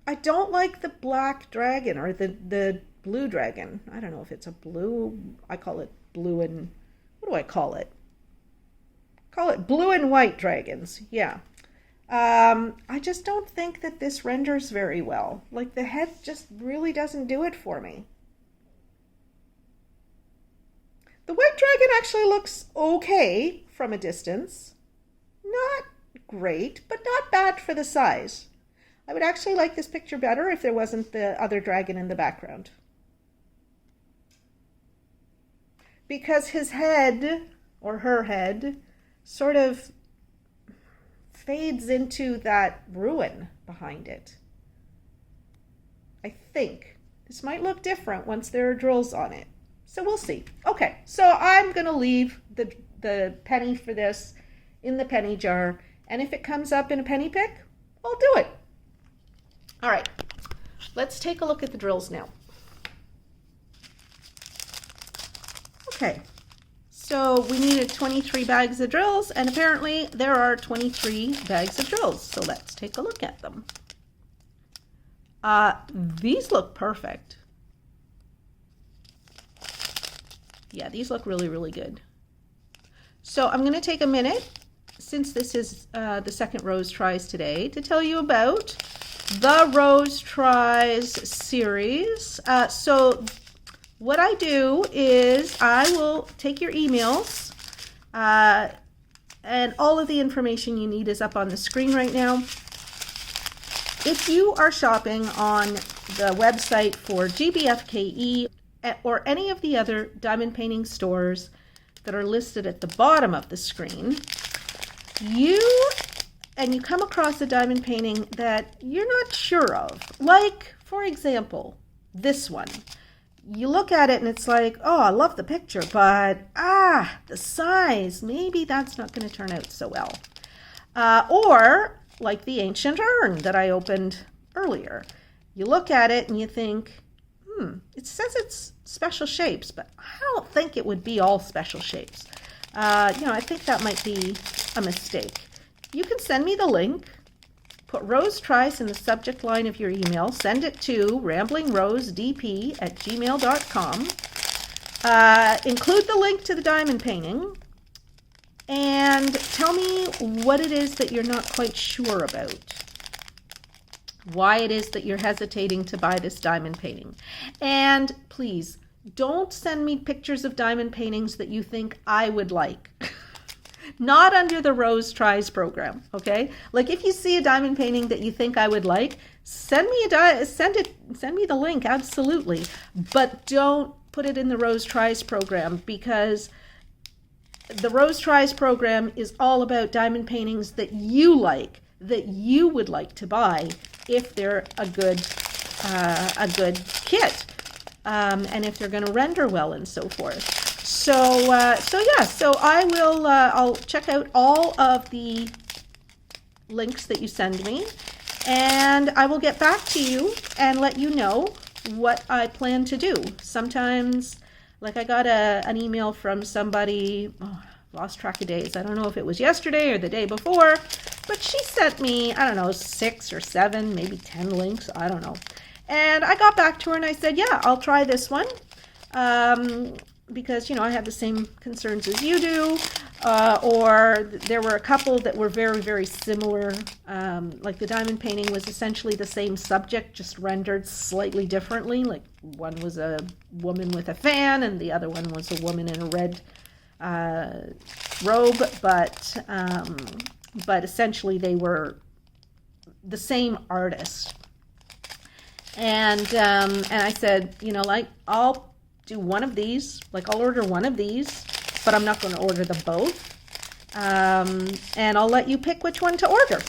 I don't like the black dragon or the blue dragon. I don't know if it's a blue. I call it blue and, what do I call it? Call it blue and white dragons. Yeah. I just don't think that this renders very well. Like, the head just really doesn't do it for me. The white dragon actually looks okay from a distance. Not great, but not bad for the size. I would actually like this picture better if there wasn't the other dragon in the background. Because his head, or her head, sort of fades into that ruin behind it. I think. This might look different once there are drills on it. So we'll see. Okay, so I'm going to leave the penny for this in the penny jar. And if it comes up in a penny pick, I'll do it. All right, let's take a look at the drills now. Okay, so we needed 23 bags of drills, and apparently there are 23 bags of drills. So let's take a look at them. These look perfect. Yeah, these look really good. So I'm going to take a minute, since this is the second Rose Tries today, to tell you about the Rose Tries series. So what I do is I will take your emails, and all of the information you need is up on the screen right now. If you are shopping on the website for GBFKE or any of the other diamond painting stores that are listed at the bottom of the screen, you come across a diamond painting that you're not sure of. Like, for example, this one. You look at it and it's like, oh, I love the picture, but the size, maybe that's not going to turn out so well. Or like the ancient urn that I opened earlier. You look at it and you think, it says it's special shapes, but I don't think it would be all special shapes. I think that might be a mistake. You can send me the link, put Rose Tries in the subject line of your email, send it to ramblingrosedp@gmail.com. Include the link to the diamond painting, and tell me what it is that you're not quite sure about. Why it is that you're hesitating to buy this diamond painting. And please, don't send me pictures of diamond paintings that you think I would like. Not under the Rose Tries program, okay? Like, if you see a diamond painting that you think I would like, send me the link, absolutely. But don't put it in the Rose Tries program, because the Rose Tries program is all about diamond paintings that you like, that you would like to buy if they're a good kit, and if they're going to render well and so forth. So I will. I'll check out all of the links that you send me, and I will get back to you and let you know what I plan to do. Sometimes Like I got an email from somebody, lost track of days. I don't know if it was yesterday or the day before, but she sent me, I don't know, 6 or 7, maybe 10 links. I don't know. And I got back to her and I said, yeah, I'll try this one. Because, you know, I have the same concerns as you do, or there were a couple that were very, very similar. Like the diamond painting was essentially the same subject, just rendered slightly differently. Like one was a woman with a fan and the other one was a woman in a red robe, but essentially they were the same artist. And I said, you know, like, I'll do one of these, like I'll order one of these, but I'm not going to order them both. And I'll let you pick which one to order.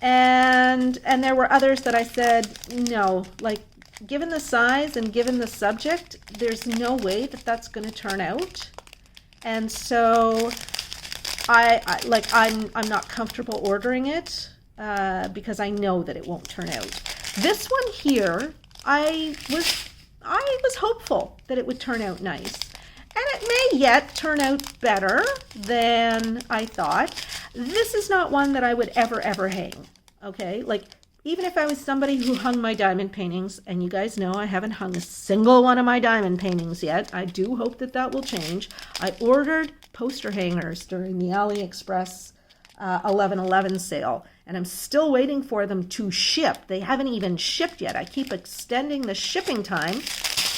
And there were others that I said, no, like given the size and given the subject, there's no way that that's going to turn out. And so I'm not comfortable ordering it because I know that it won't turn out. This one here, I was hopeful that it would turn out nice. And it may yet turn out better than I thought. This is not one that I would ever hang, okay? Like, even if I was somebody who hung my diamond paintings, and you guys know I haven't hung a single one of my diamond paintings yet. I do hope that that will change. I ordered poster hangers during the AliExpress 11/11 sale, and I'm still waiting for them to ship. They haven't even shipped yet. I keep extending the shipping time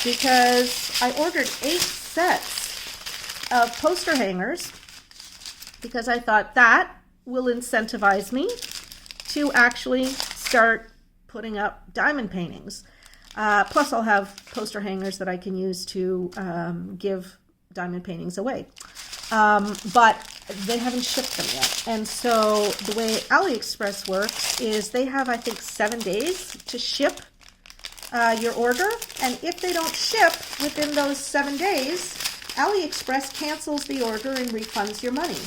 because I ordered 8 sets of poster hangers because I thought that will incentivize me to actually start putting up diamond paintings. Plus I'll have poster hangers that I can use to give diamond paintings away. But they haven't shipped them yet. And so the way AliExpress works is they have, I think, 7 days to ship your order. And if they don't ship within those 7 days, AliExpress cancels the order and refunds your money.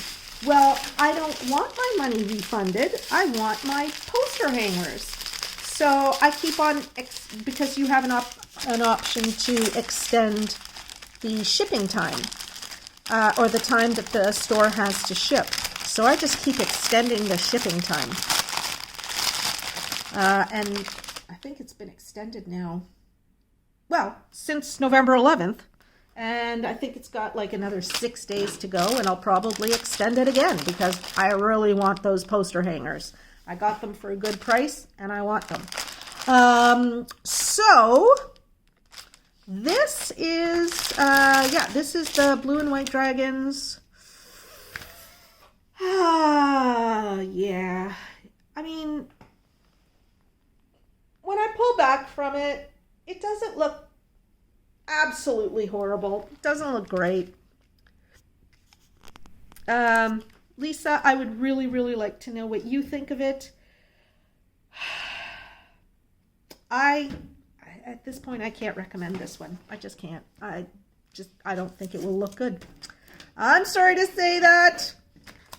Well, I don't want my money refunded. I want my poster hangers. So I keep on, because you have an option to extend the shipping time. Or the time that the store has to ship. So I just keep extending the shipping time. And I think it's been extended now, well, since November 11th. And I think it's got like another 6 days to go, and I'll probably extend it again because I really want those poster hangers. I got them for a good price, and I want them. So this is, this is the Blue and White Dragons. Yeah. I mean, when I pull back from it, it doesn't look absolutely horrible. It doesn't look great. Lisa, I would really, really like to know what you think of it. At this point, I can't recommend this one. I just can't. I don't think it will look good. I'm sorry to say that,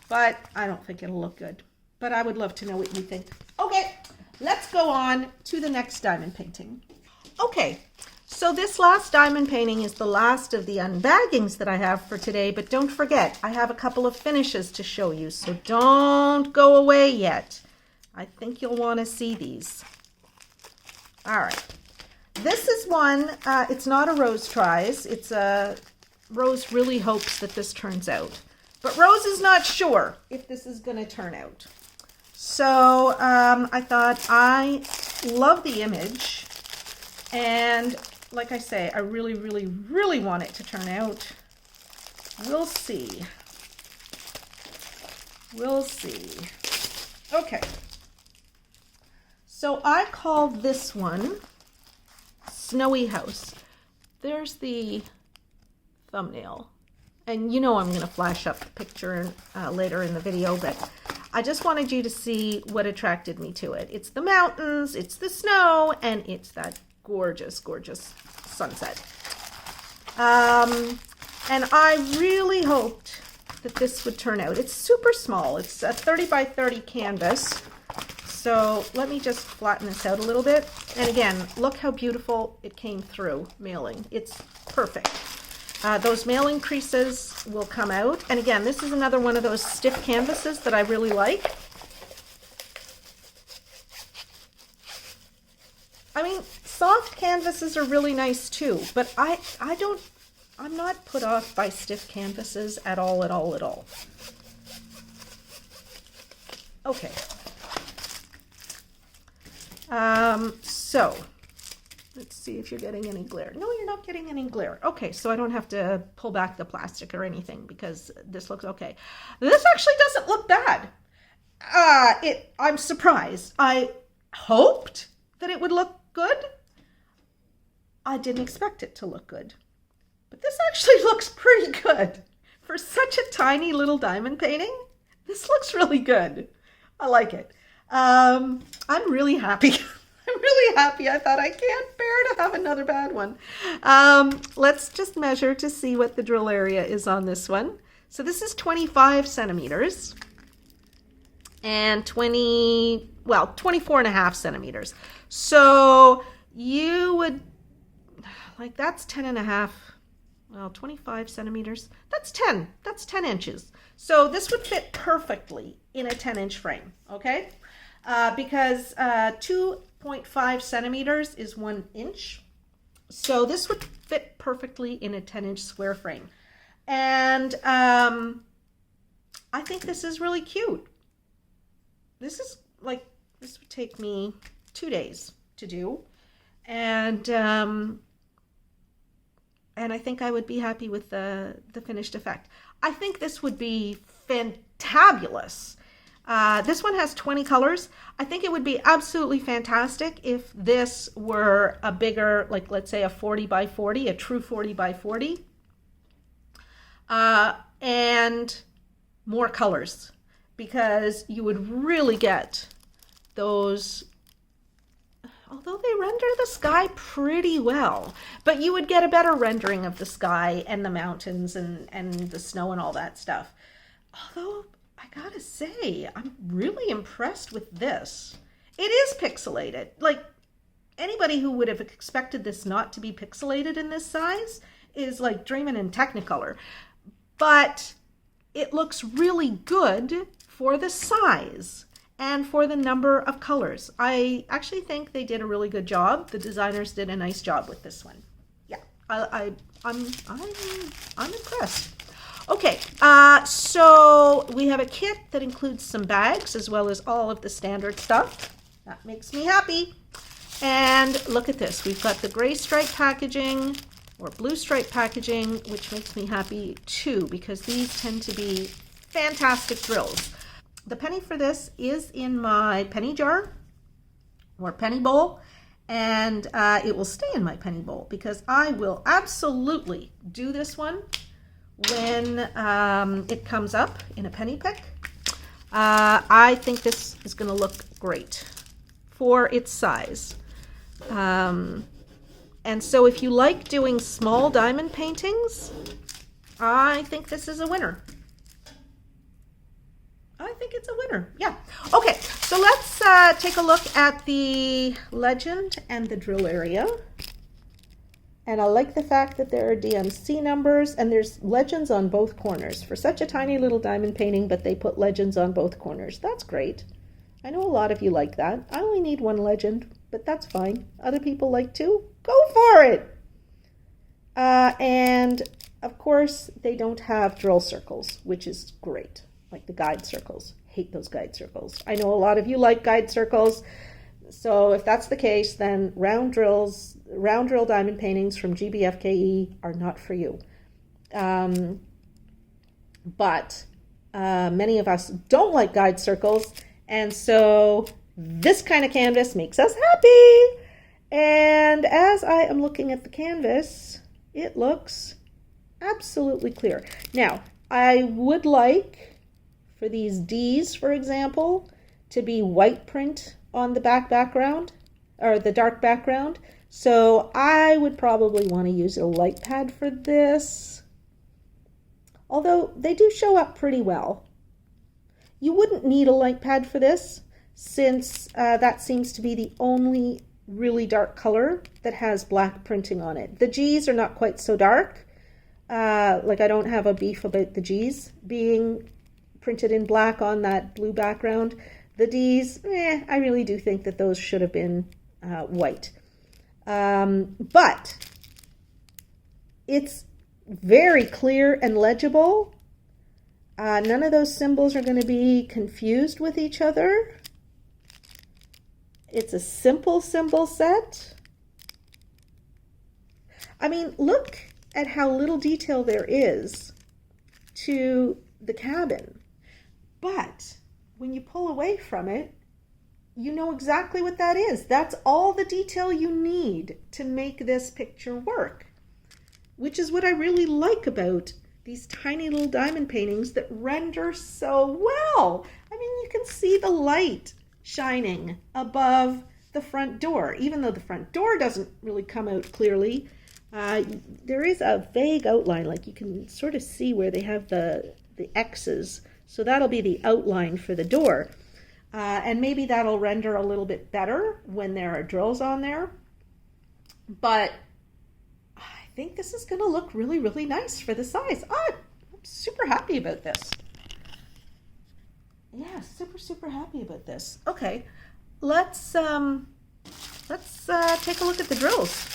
but I don't think it'll look good. But I would love to know what you think. Okay, let's go on to the next diamond painting. Okay, so this last diamond painting is the last of the unbaggings that I have for today, but don't forget, I have a couple of finishes to show you, so don't go away yet. I think you'll want to see these. All right. This is one, it's not a Rose tries, it's a Rose really hopes that this turns out. But Rose is not sure if this is going to turn out. So I thought, I love the image, and like I say, I really, really, really want it to turn out. We'll see. We'll see. Okay. So I call this one Snowy House. There's the thumbnail. And you know I'm going to flash up the picture later in the video, but I just wanted you to see what attracted me to it. It's the mountains, it's the snow, and it's that gorgeous, gorgeous sunset. And I really hoped that this would turn out. It's super small. It's a 30 by 30 canvas. So let me just flatten this out a little bit. And again, look how beautiful it came through mailing. It's perfect. Those mailing creases will come out. And again, this is another one of those stiff canvases that I really like. I mean, soft canvases are really nice too, but I'm not put off by stiff canvases at all. Okay. So let's see if you're getting any glare. No, you're not getting any glare. Okay, so I don't have to pull back the plastic or anything because this looks okay. This actually doesn't look bad. I'm surprised. I hoped that it would look good. I didn't expect it to look good. But this actually looks pretty good. For such a tiny little diamond painting, this looks really good. I like it. I'm really happy. I'm really happy. I thought I can't bear to have another bad one. Let's just measure to see what the drill area is on this one. So this is 25 centimeters and 24 and a half centimeters. So you would, like, that's 10 and a half, well, 25 centimeters. That's 10 inches. So this would fit perfectly in a 10-inch frame, okay? Because 2.5 centimeters is 1 inch. So this would fit perfectly in a 10-inch square frame. And I think this is really cute. This is like, this would take me 2 days to do. And I think I would be happy with the finished effect. I think this would be fantabulous. This one has 20 colors. I think it would be absolutely fantastic if this were a bigger, like, let's say a 40 by 40, a true 40 by 40, and more colors, because you would really get those, although they render the sky pretty well, but you would get a better rendering of the sky and the mountains and the snow and all that stuff. Although I gotta say, I'm really impressed with this. It is pixelated. Like, anybody who would have expected this not to be pixelated in this size is like dreaming in Technicolor. But it looks really good for the size and for the number of colors. I actually think they did a really good job. The designers did a nice job with this one. Yeah, I'm impressed. Okay, so we have a kit that includes some bags as well as all of the standard stuff. That makes me happy. And look at this. We've got the gray stripe packaging or blue stripe packaging, which makes me happy too, because these tend to be fantastic drills. The penny for this is in my penny jar or penny bowl, and it will stay in my penny bowl because I will absolutely do this one when it comes up in a penny pick. I think this is going to look great for its size. And so if you like doing small diamond paintings, I think this is a winner. I think it's a winner. Yeah. Okay, so let's take a look at the legend and the drill area. And I like the fact that there are DMC numbers and there's legends on both corners. For such a tiny little diamond painting, but they put legends on both corners. That's great. I know a lot of you like that. I only need one legend, but that's fine. Other people like to. Go for it! And of course, they don't have drill circles, which is great. Like the guide circles. Hate those guide circles. I know a lot of you like guide circles. So if that's the case, then round drill diamond paintings from GBFKE are not for you. But many of us don't like guide circles, and so this kind of canvas makes us happy. And as I am looking at the canvas, it looks absolutely clear. Now, I would like for these D's, for example, to be white print on the background, or the dark background. So I would probably want to use a light pad for this, although they do show up pretty well. You wouldn't need a light pad for this, since that seems to be the only really dark color that has black printing on it. The G's are not quite so dark, Like I don't have a beef about the G's being printed in black on that blue background. The D's, I really do think that those should have been white. But it's very clear and legible. None of those symbols are going to be confused with each other. It's a simple symbol set. I mean, look at how little detail there is to the cabin. But when you pull away from it, you know exactly what that is. That's all the detail you need to make this picture work, which is what I really like about these tiny little diamond paintings that render so well. I mean, you can see the light shining above the front door, even though the front door doesn't really come out clearly. There is a vague outline, like you can sort of see where they have the X's. So that'll be the outline for the door. And maybe that'll render a little bit better when there are drills on there. But I think this is going to look really, really nice for the size. I'm super happy about this. Yeah, super, super happy about this. Okay, let's take a look at the drills.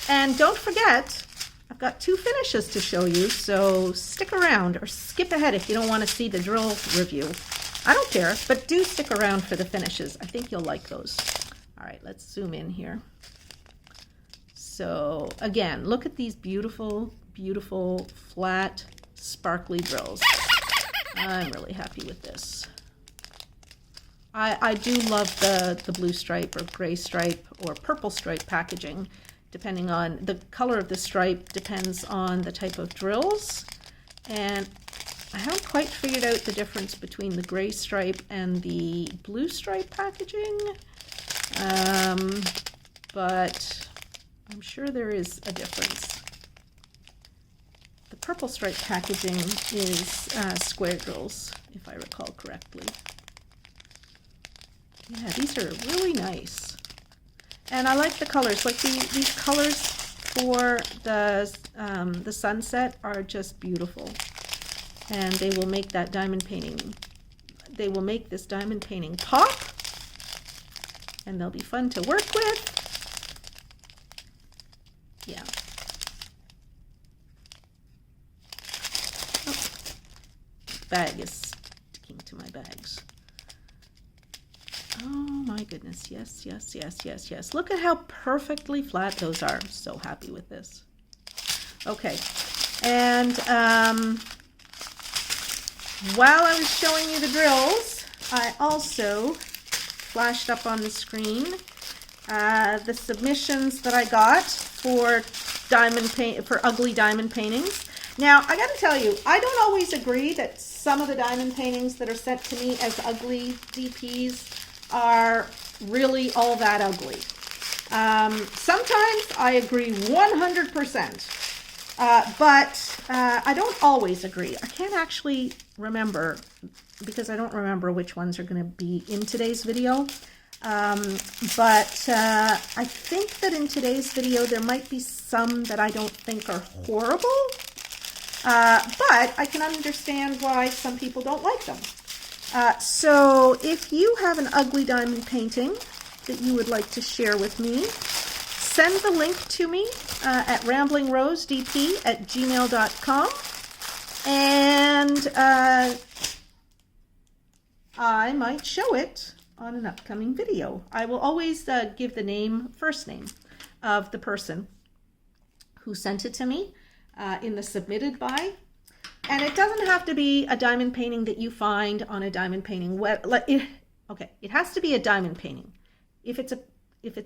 And don't forget, I've got 2 finishes to show you, so stick around or skip ahead if you don't want to see the drill review. I don't care, but do stick around for the finishes. I think you'll like those. All right, let's zoom in here. So again, look at these beautiful, beautiful, flat, sparkly drills. I'm really happy with this. I do love the blue stripe or gray stripe or purple stripe packaging. Depending on the color of the stripe depends on the type of drills. And I haven't quite figured out the difference between the gray stripe and the blue stripe packaging. But I'm sure there is a difference. The purple stripe packaging is square drills, if I recall correctly. Yeah, these are really nice. And I like the colors. Like these colors for the sunset are just beautiful. And they will make that diamond painting, they will make this diamond painting pop. And they'll be fun to work with. Yeah. Oh, bag is sticking to my bags. Oh my goodness, yes, yes, yes, yes, yes. Look at how perfectly flat those are. I'm so happy with this. Okay, and while I was showing you the drills, I also flashed up on the screen the submissions that I got for ugly diamond paintings. Now, I got to tell you, I don't always agree that some of the diamond paintings that are sent to me as ugly DPs are really all that ugly. Sometimes I agree 100%, but I don't always agree. I can't actually remember because I don't remember which ones are going to be in today's video. But I think that in today's video there might be some that I don't think are horrible, but I can understand why some people don't like them. So if you have an ugly diamond painting that you would like to share with me, send the link to me at ramblingrosedp@gmail.com, and I might show it on an upcoming video. I will always give the first name of the person who sent it to me in the submitted by. And it doesn't have to be a diamond painting that you find on a diamond painting okay, it has to be a diamond painting. If it's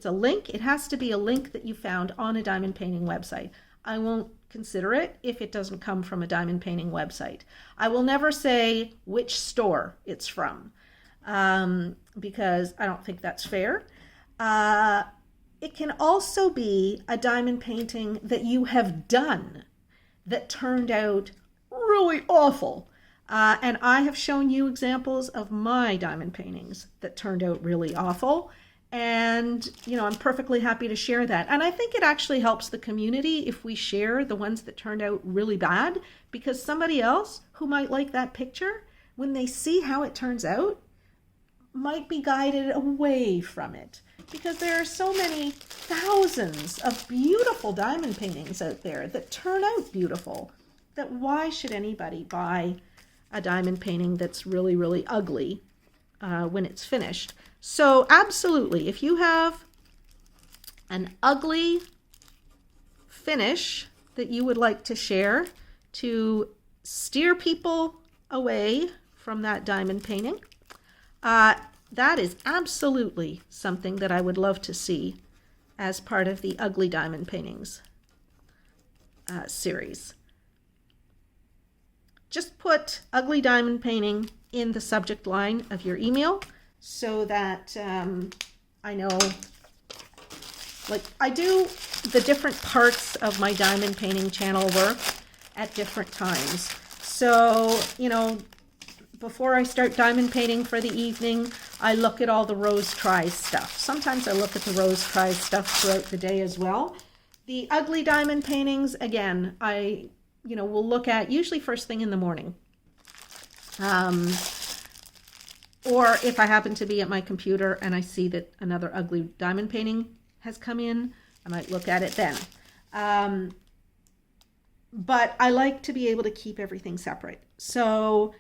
a link, it has to be a link that you found on a diamond painting website. I won't consider it if it doesn't come from a diamond painting website. I will never say which store it's from because I don't think that's fair. It can also be a diamond painting that you have done that turned out really awful. And I have shown you examples of my diamond paintings that turned out really awful. And, you know, I'm perfectly happy to share that. And I think it actually helps the community if we share the ones that turned out really bad, because somebody else who might like that picture, when they see how it turns out, might be guided away from it. Because there are so many thousands of beautiful diamond paintings out there that turn out beautiful, that why should anybody buy a diamond painting that's really, really ugly when it's finished? So absolutely, if you have an ugly finish that you would like to share to steer people away from that diamond painting, that is absolutely something that I would love to see as part of the Ugly Diamond Paintings series. Just put Ugly Diamond Painting in the subject line of your email so that I know, like, I do the different parts of my diamond painting channel work at different times. So, you know, before I start diamond painting for the evening, I look at all the Rose Tries stuff. Sometimes I look at the Rose Tries stuff throughout the day as well. The Ugly Diamond Paintings, again, I, you know, will look at usually first thing in the morning. Or if I happen to be at my computer and I see that another ugly diamond painting has come in, I might look at it then. But I like to be able to keep everything separate. So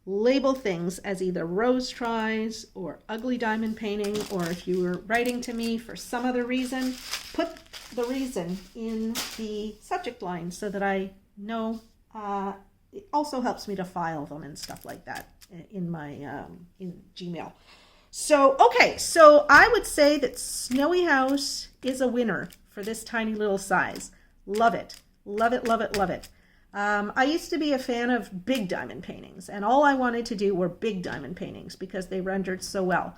label things as either Rose Tries or Ugly Diamond Painting, or if you were writing to me for some other reason, put the reason in the subject line so that I know. It also helps me to file them and stuff like that in my in Gmail. So, okay, so I would say that Snowy House is a winner for this tiny little size. Love it. Love it, love it, love it. I used to be a fan of big diamond paintings, and all I wanted to do were big diamond paintings because they rendered so well.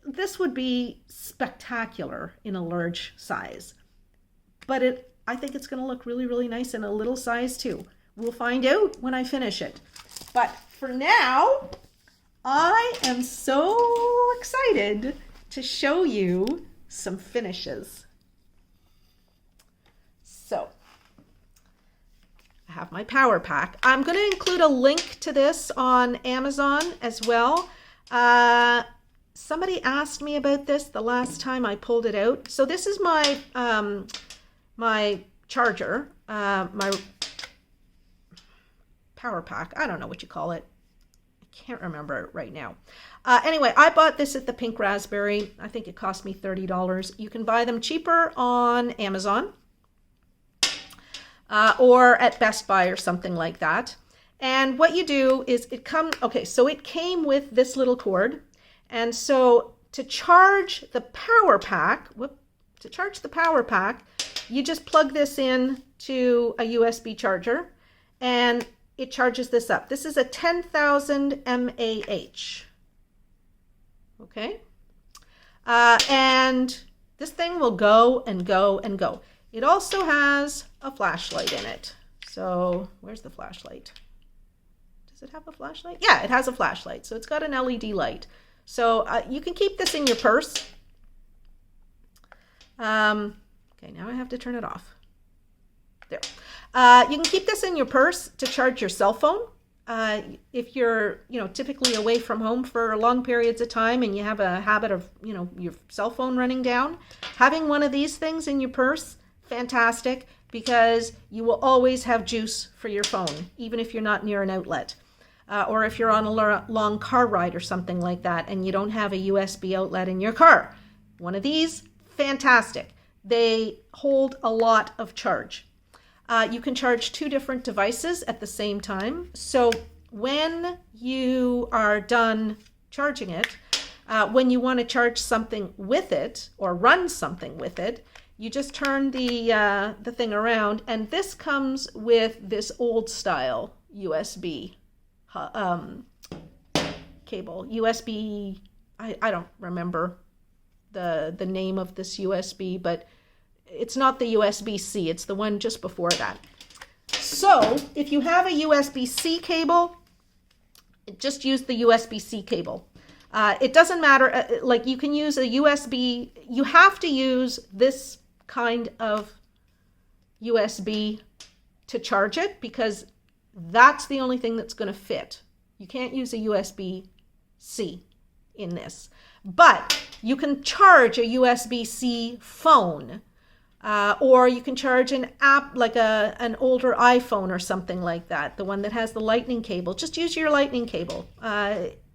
This would be spectacular in a large size, but I think it's going to look really, really nice in a little size too. We'll find out when I finish it. But for now, I am so excited to show you some finishes. So I have my power pack. I'm going to include a link to this on Amazon as well. Somebody asked me about this the last time I pulled it out. So this is my my charger, my power pack. I don't know what you call it. I can't remember it right now. Anyway, I bought this at the Pink Raspberry. I think it cost me $30. You can buy them cheaper on Amazon or at Best Buy or something like that. And what you do is it came with this little cord. And so to charge the power pack, you just plug this in to a USB charger and it charges this up. This is a 10,000 mAh. Okay. And this thing will go and go and go. It also has a flashlight in it. So where's the flashlight? Does it have a flashlight? Yeah, it has a flashlight. So it's got an LED light. So you can keep this in your purse. Okay, now I have to turn it off. There. You can keep this in your purse to charge your cell phone. If you're, typically away from home for long periods of time and you have a habit of, your cell phone running down, having one of these things in your purse, fantastic, because you will always have juice for your phone, even if you're not near an outlet. Or if you're on a long car ride or something like that and you don't have a USB outlet in your car. One of these, fantastic. They hold a lot of charge. You can charge 2 different devices at the same time. So when you are done charging it, when you want to charge something with it or run something with it, you just turn the thing around, and this comes with this old style USB cable. USB, I don't remember the name of this USB, but it's not the USB-C, it's the one just before that. So if you have a USB-C cable, just use the USB-C cable. It doesn't matter, like you can use a USB, you have to use this kind of USB to charge it because that's the only thing that's going to fit. You can't use a USB-C in this, but you can charge a USB-C phone, or you can charge an app like an older iPhone or something like that, the one that has the lightning cable. Just use your lightning cable.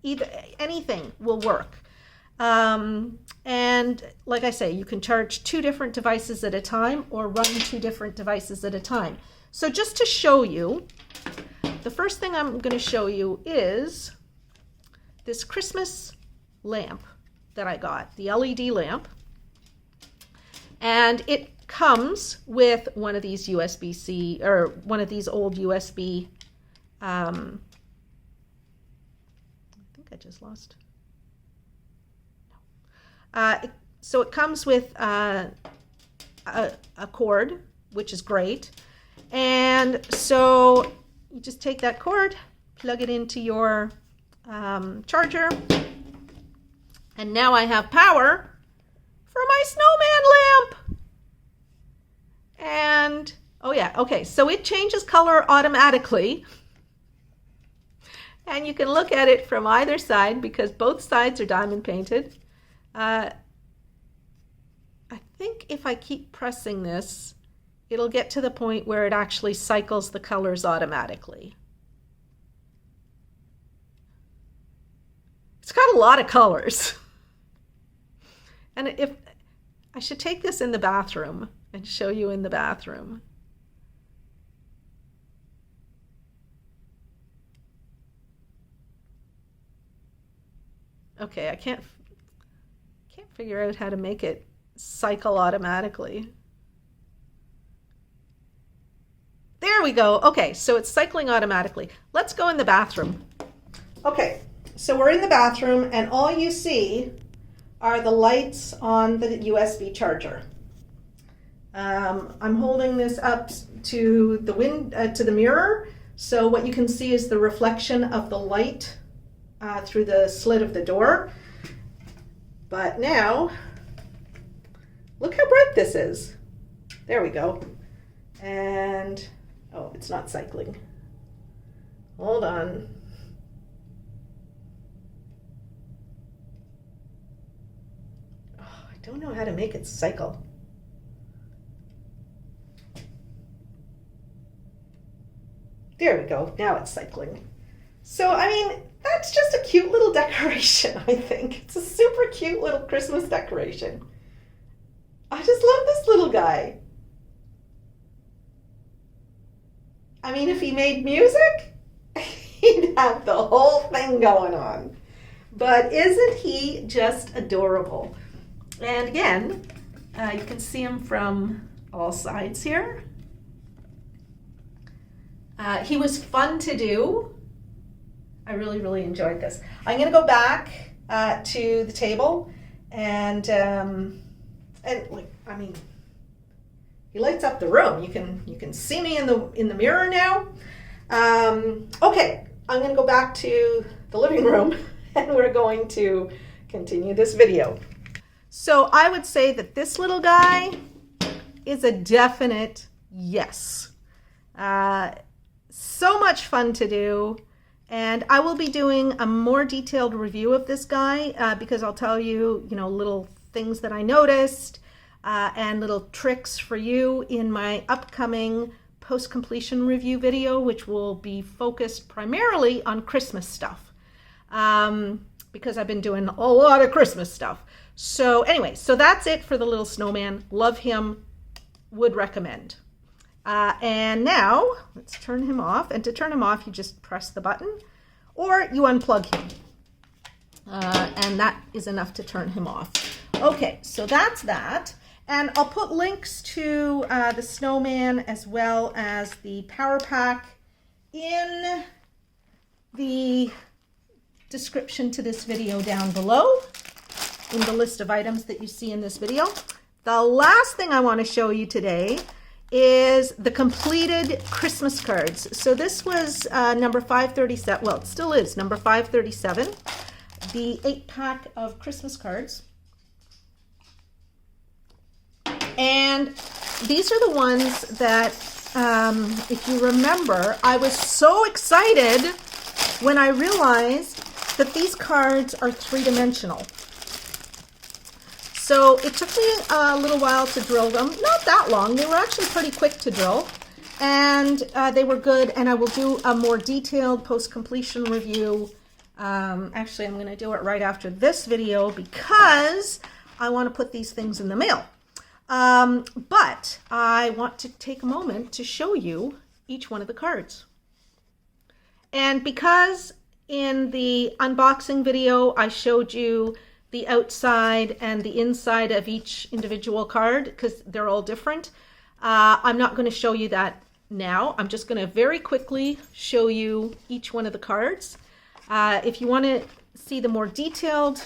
Anything will work. And like I say, you can charge 2 different devices at a time or run 2 different devices at a time. So just to show you, the first thing I'm going to show you is this Christmas lamp that I got, the LED lamp. And it comes with one of these USB-C, or one of these old USB, I think I just lost. So it comes with a cord, which is great. And so you just take that cord, plug it into your charger, and now I have power for my snowman lamp. And, oh yeah, okay, so it changes color automatically. And you can look at it from either side because both sides are diamond painted. I think if I keep pressing this, it'll get to the point where it actually cycles the colors automatically. It's got a lot of colors. And if I should take this in the bathroom and show you in the bathroom. Okay, I can't figure out how to make it cycle automatically. There we go. Okay, so it's cycling automatically. Let's go in the bathroom. Okay, so we're in the bathroom and all you see are the lights on the USB charger. I'm holding this up to the mirror, so what you can see is the reflection of the light through the slit of the door. But now, look how bright this is. There we go. And, oh, it's not cycling. Hold on. Oh, I don't know how to make it cycle. There we go. Now it's cycling. So, I mean, that's just a cute little decoration, I think. It's a super cute little Christmas decoration. I just love this little guy. I mean, if he made music, he'd have the whole thing going on. But isn't he just adorable? And again, you can see him from all sides here. He was fun to do. I really, really enjoyed this. I'm going to go back to the table and like, I mean, he lights up the room. You can see me in the mirror now. Okay, I'm going to go back to the living room and we're going to continue this video. So I would say that this little guy is a definite yes. So much fun to do. And I will be doing a more detailed review of this guy because I'll tell you, little things that I noticed and little tricks for you in my upcoming post-completion review video, which will be focused primarily on Christmas stuff because I've been doing a lot of Christmas stuff. So anyway, so that's it for the little snowman. Love him, would recommend. And now let's turn him off. And to turn him off, you just press the button or you unplug him. And that is enough to turn him off. Okay, so that's that. And I'll put links to the snowman as well as the power pack in the description to this video down below in the list of items that you see in this video. The last thing I want to show you today is the completed Christmas cards. So this was number 537, well, it still is number 537. the 8-pack of Christmas cards. And these are the ones that, if you remember, I was so excited when I realized that these cards are 3-dimensional. So it took me a little while to drill them. Not that long. They were actually pretty quick to drill. And they were good. And I will do a more detailed post-completion review. Actually, I'm going to do it right after this video because I want to put these things in the mail. But I want to take a moment to show you each one of the cards. And because in the unboxing video, I showed you the outside and the inside of each individual card because they're all different. I'm not going to show you that now. I'm just going to very quickly show you each one of the cards. If you want to see the more detailed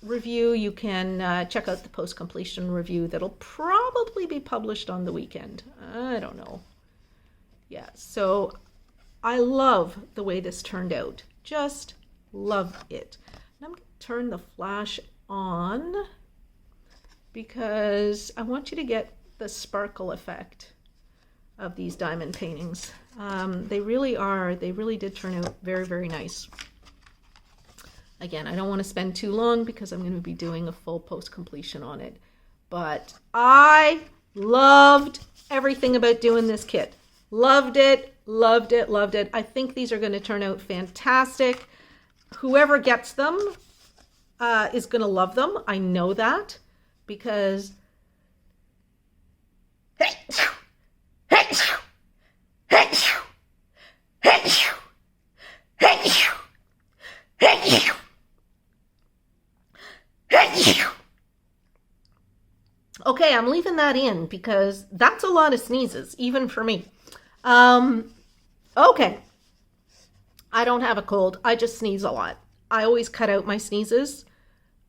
review, you can check out the post-completion review that'll probably be published on the weekend. I don't know. Yeah, so I love the way this turned out. Just love it. And I'm going to turn the flash on because I want you to get the sparkle effect of these diamond paintings. They really did turn out very, very nice. Again, I don't want to spend too long because I'm going to be doing a full post-completion on it. But I loved everything about doing this kit. Loved it, loved it, loved it. I think these are going to turn out fantastic. Whoever gets them is going to love them. I know that because okay, I'm leaving that in because that's a lot of sneezes, even for me. Okay. I don't have a cold. I just sneeze a lot. I always cut out my sneezes.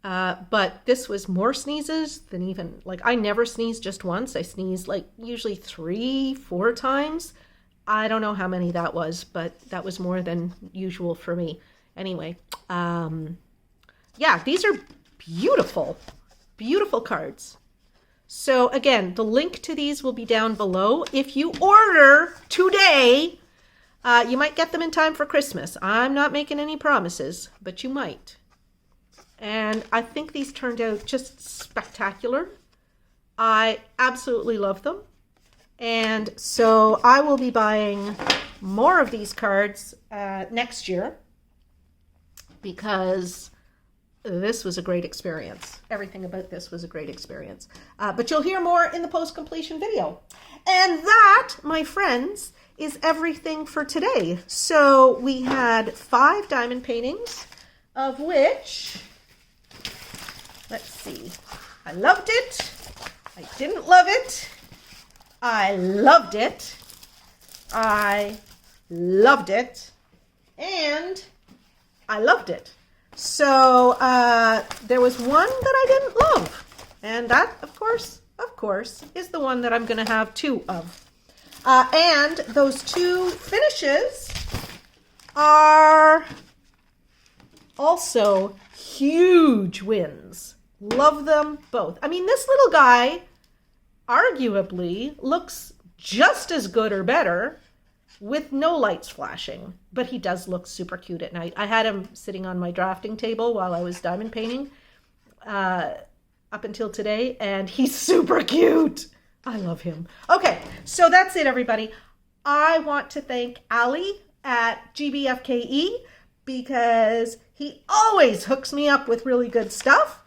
But this was more sneezes than even, like, I never sneeze just once. I sneeze like usually 3-4 times. I don't know how many that was, but that was more than usual for me. Anyway, yeah, these are beautiful, beautiful cards. So again, the link to these will be down below. If you order today, you might get them in time for Christmas. I'm not making any promises, but you might. And I think these turned out just spectacular. I absolutely love them. And so I will be buying more of these cards next year because this was a great experience. Everything about this was a great experience. But you'll hear more in the post-completion video. And that, my friends, is everything for today. So we had 5 diamond paintings, of which, let's see, I loved it, I didn't love it, I loved it, I loved it, and I loved it. So there was one that I didn't love, and that, of course, is the one that I'm going to have 2 of. And those 2 finishes are also huge wins. Love them both. I mean, this little guy arguably looks just as good or better with no lights flashing, but he does look super cute at night. I had him sitting on my drafting table while I was diamond painting up until today, and he's super cute. I love him. Okay, so that's it, everybody. I want to thank Ali at GBFKE because he always hooks me up with really good stuff,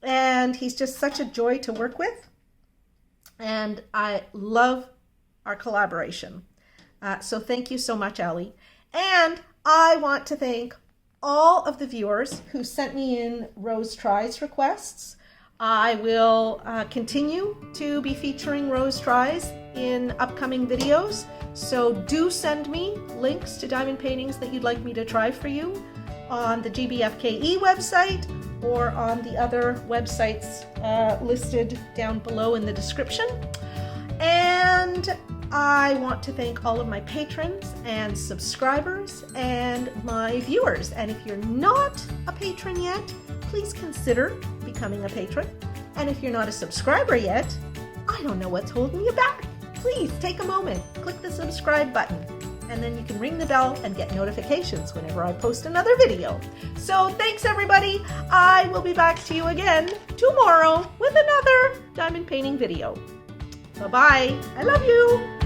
and he's just such a joy to work with, and I love our collaboration. So thank you so much, Ali. And I want to thank all of the viewers who sent me in Rose Tries requests. I will continue to be featuring Rose Tries in upcoming videos. So do send me links to diamond paintings that you'd like me to try for you on the GBFKE website or on the other websites listed down below in the description. And I want to thank all of my patrons and subscribers and my viewers. And if you're not a patron yet, please consider becoming a patron. And if you're not a subscriber yet, I don't know what's holding you back. Please take a moment, click the subscribe button, and then you can ring the bell and get notifications whenever I post another video. So thanks everybody. I will be back to you again tomorrow with another diamond painting video. Bye-bye. I love you.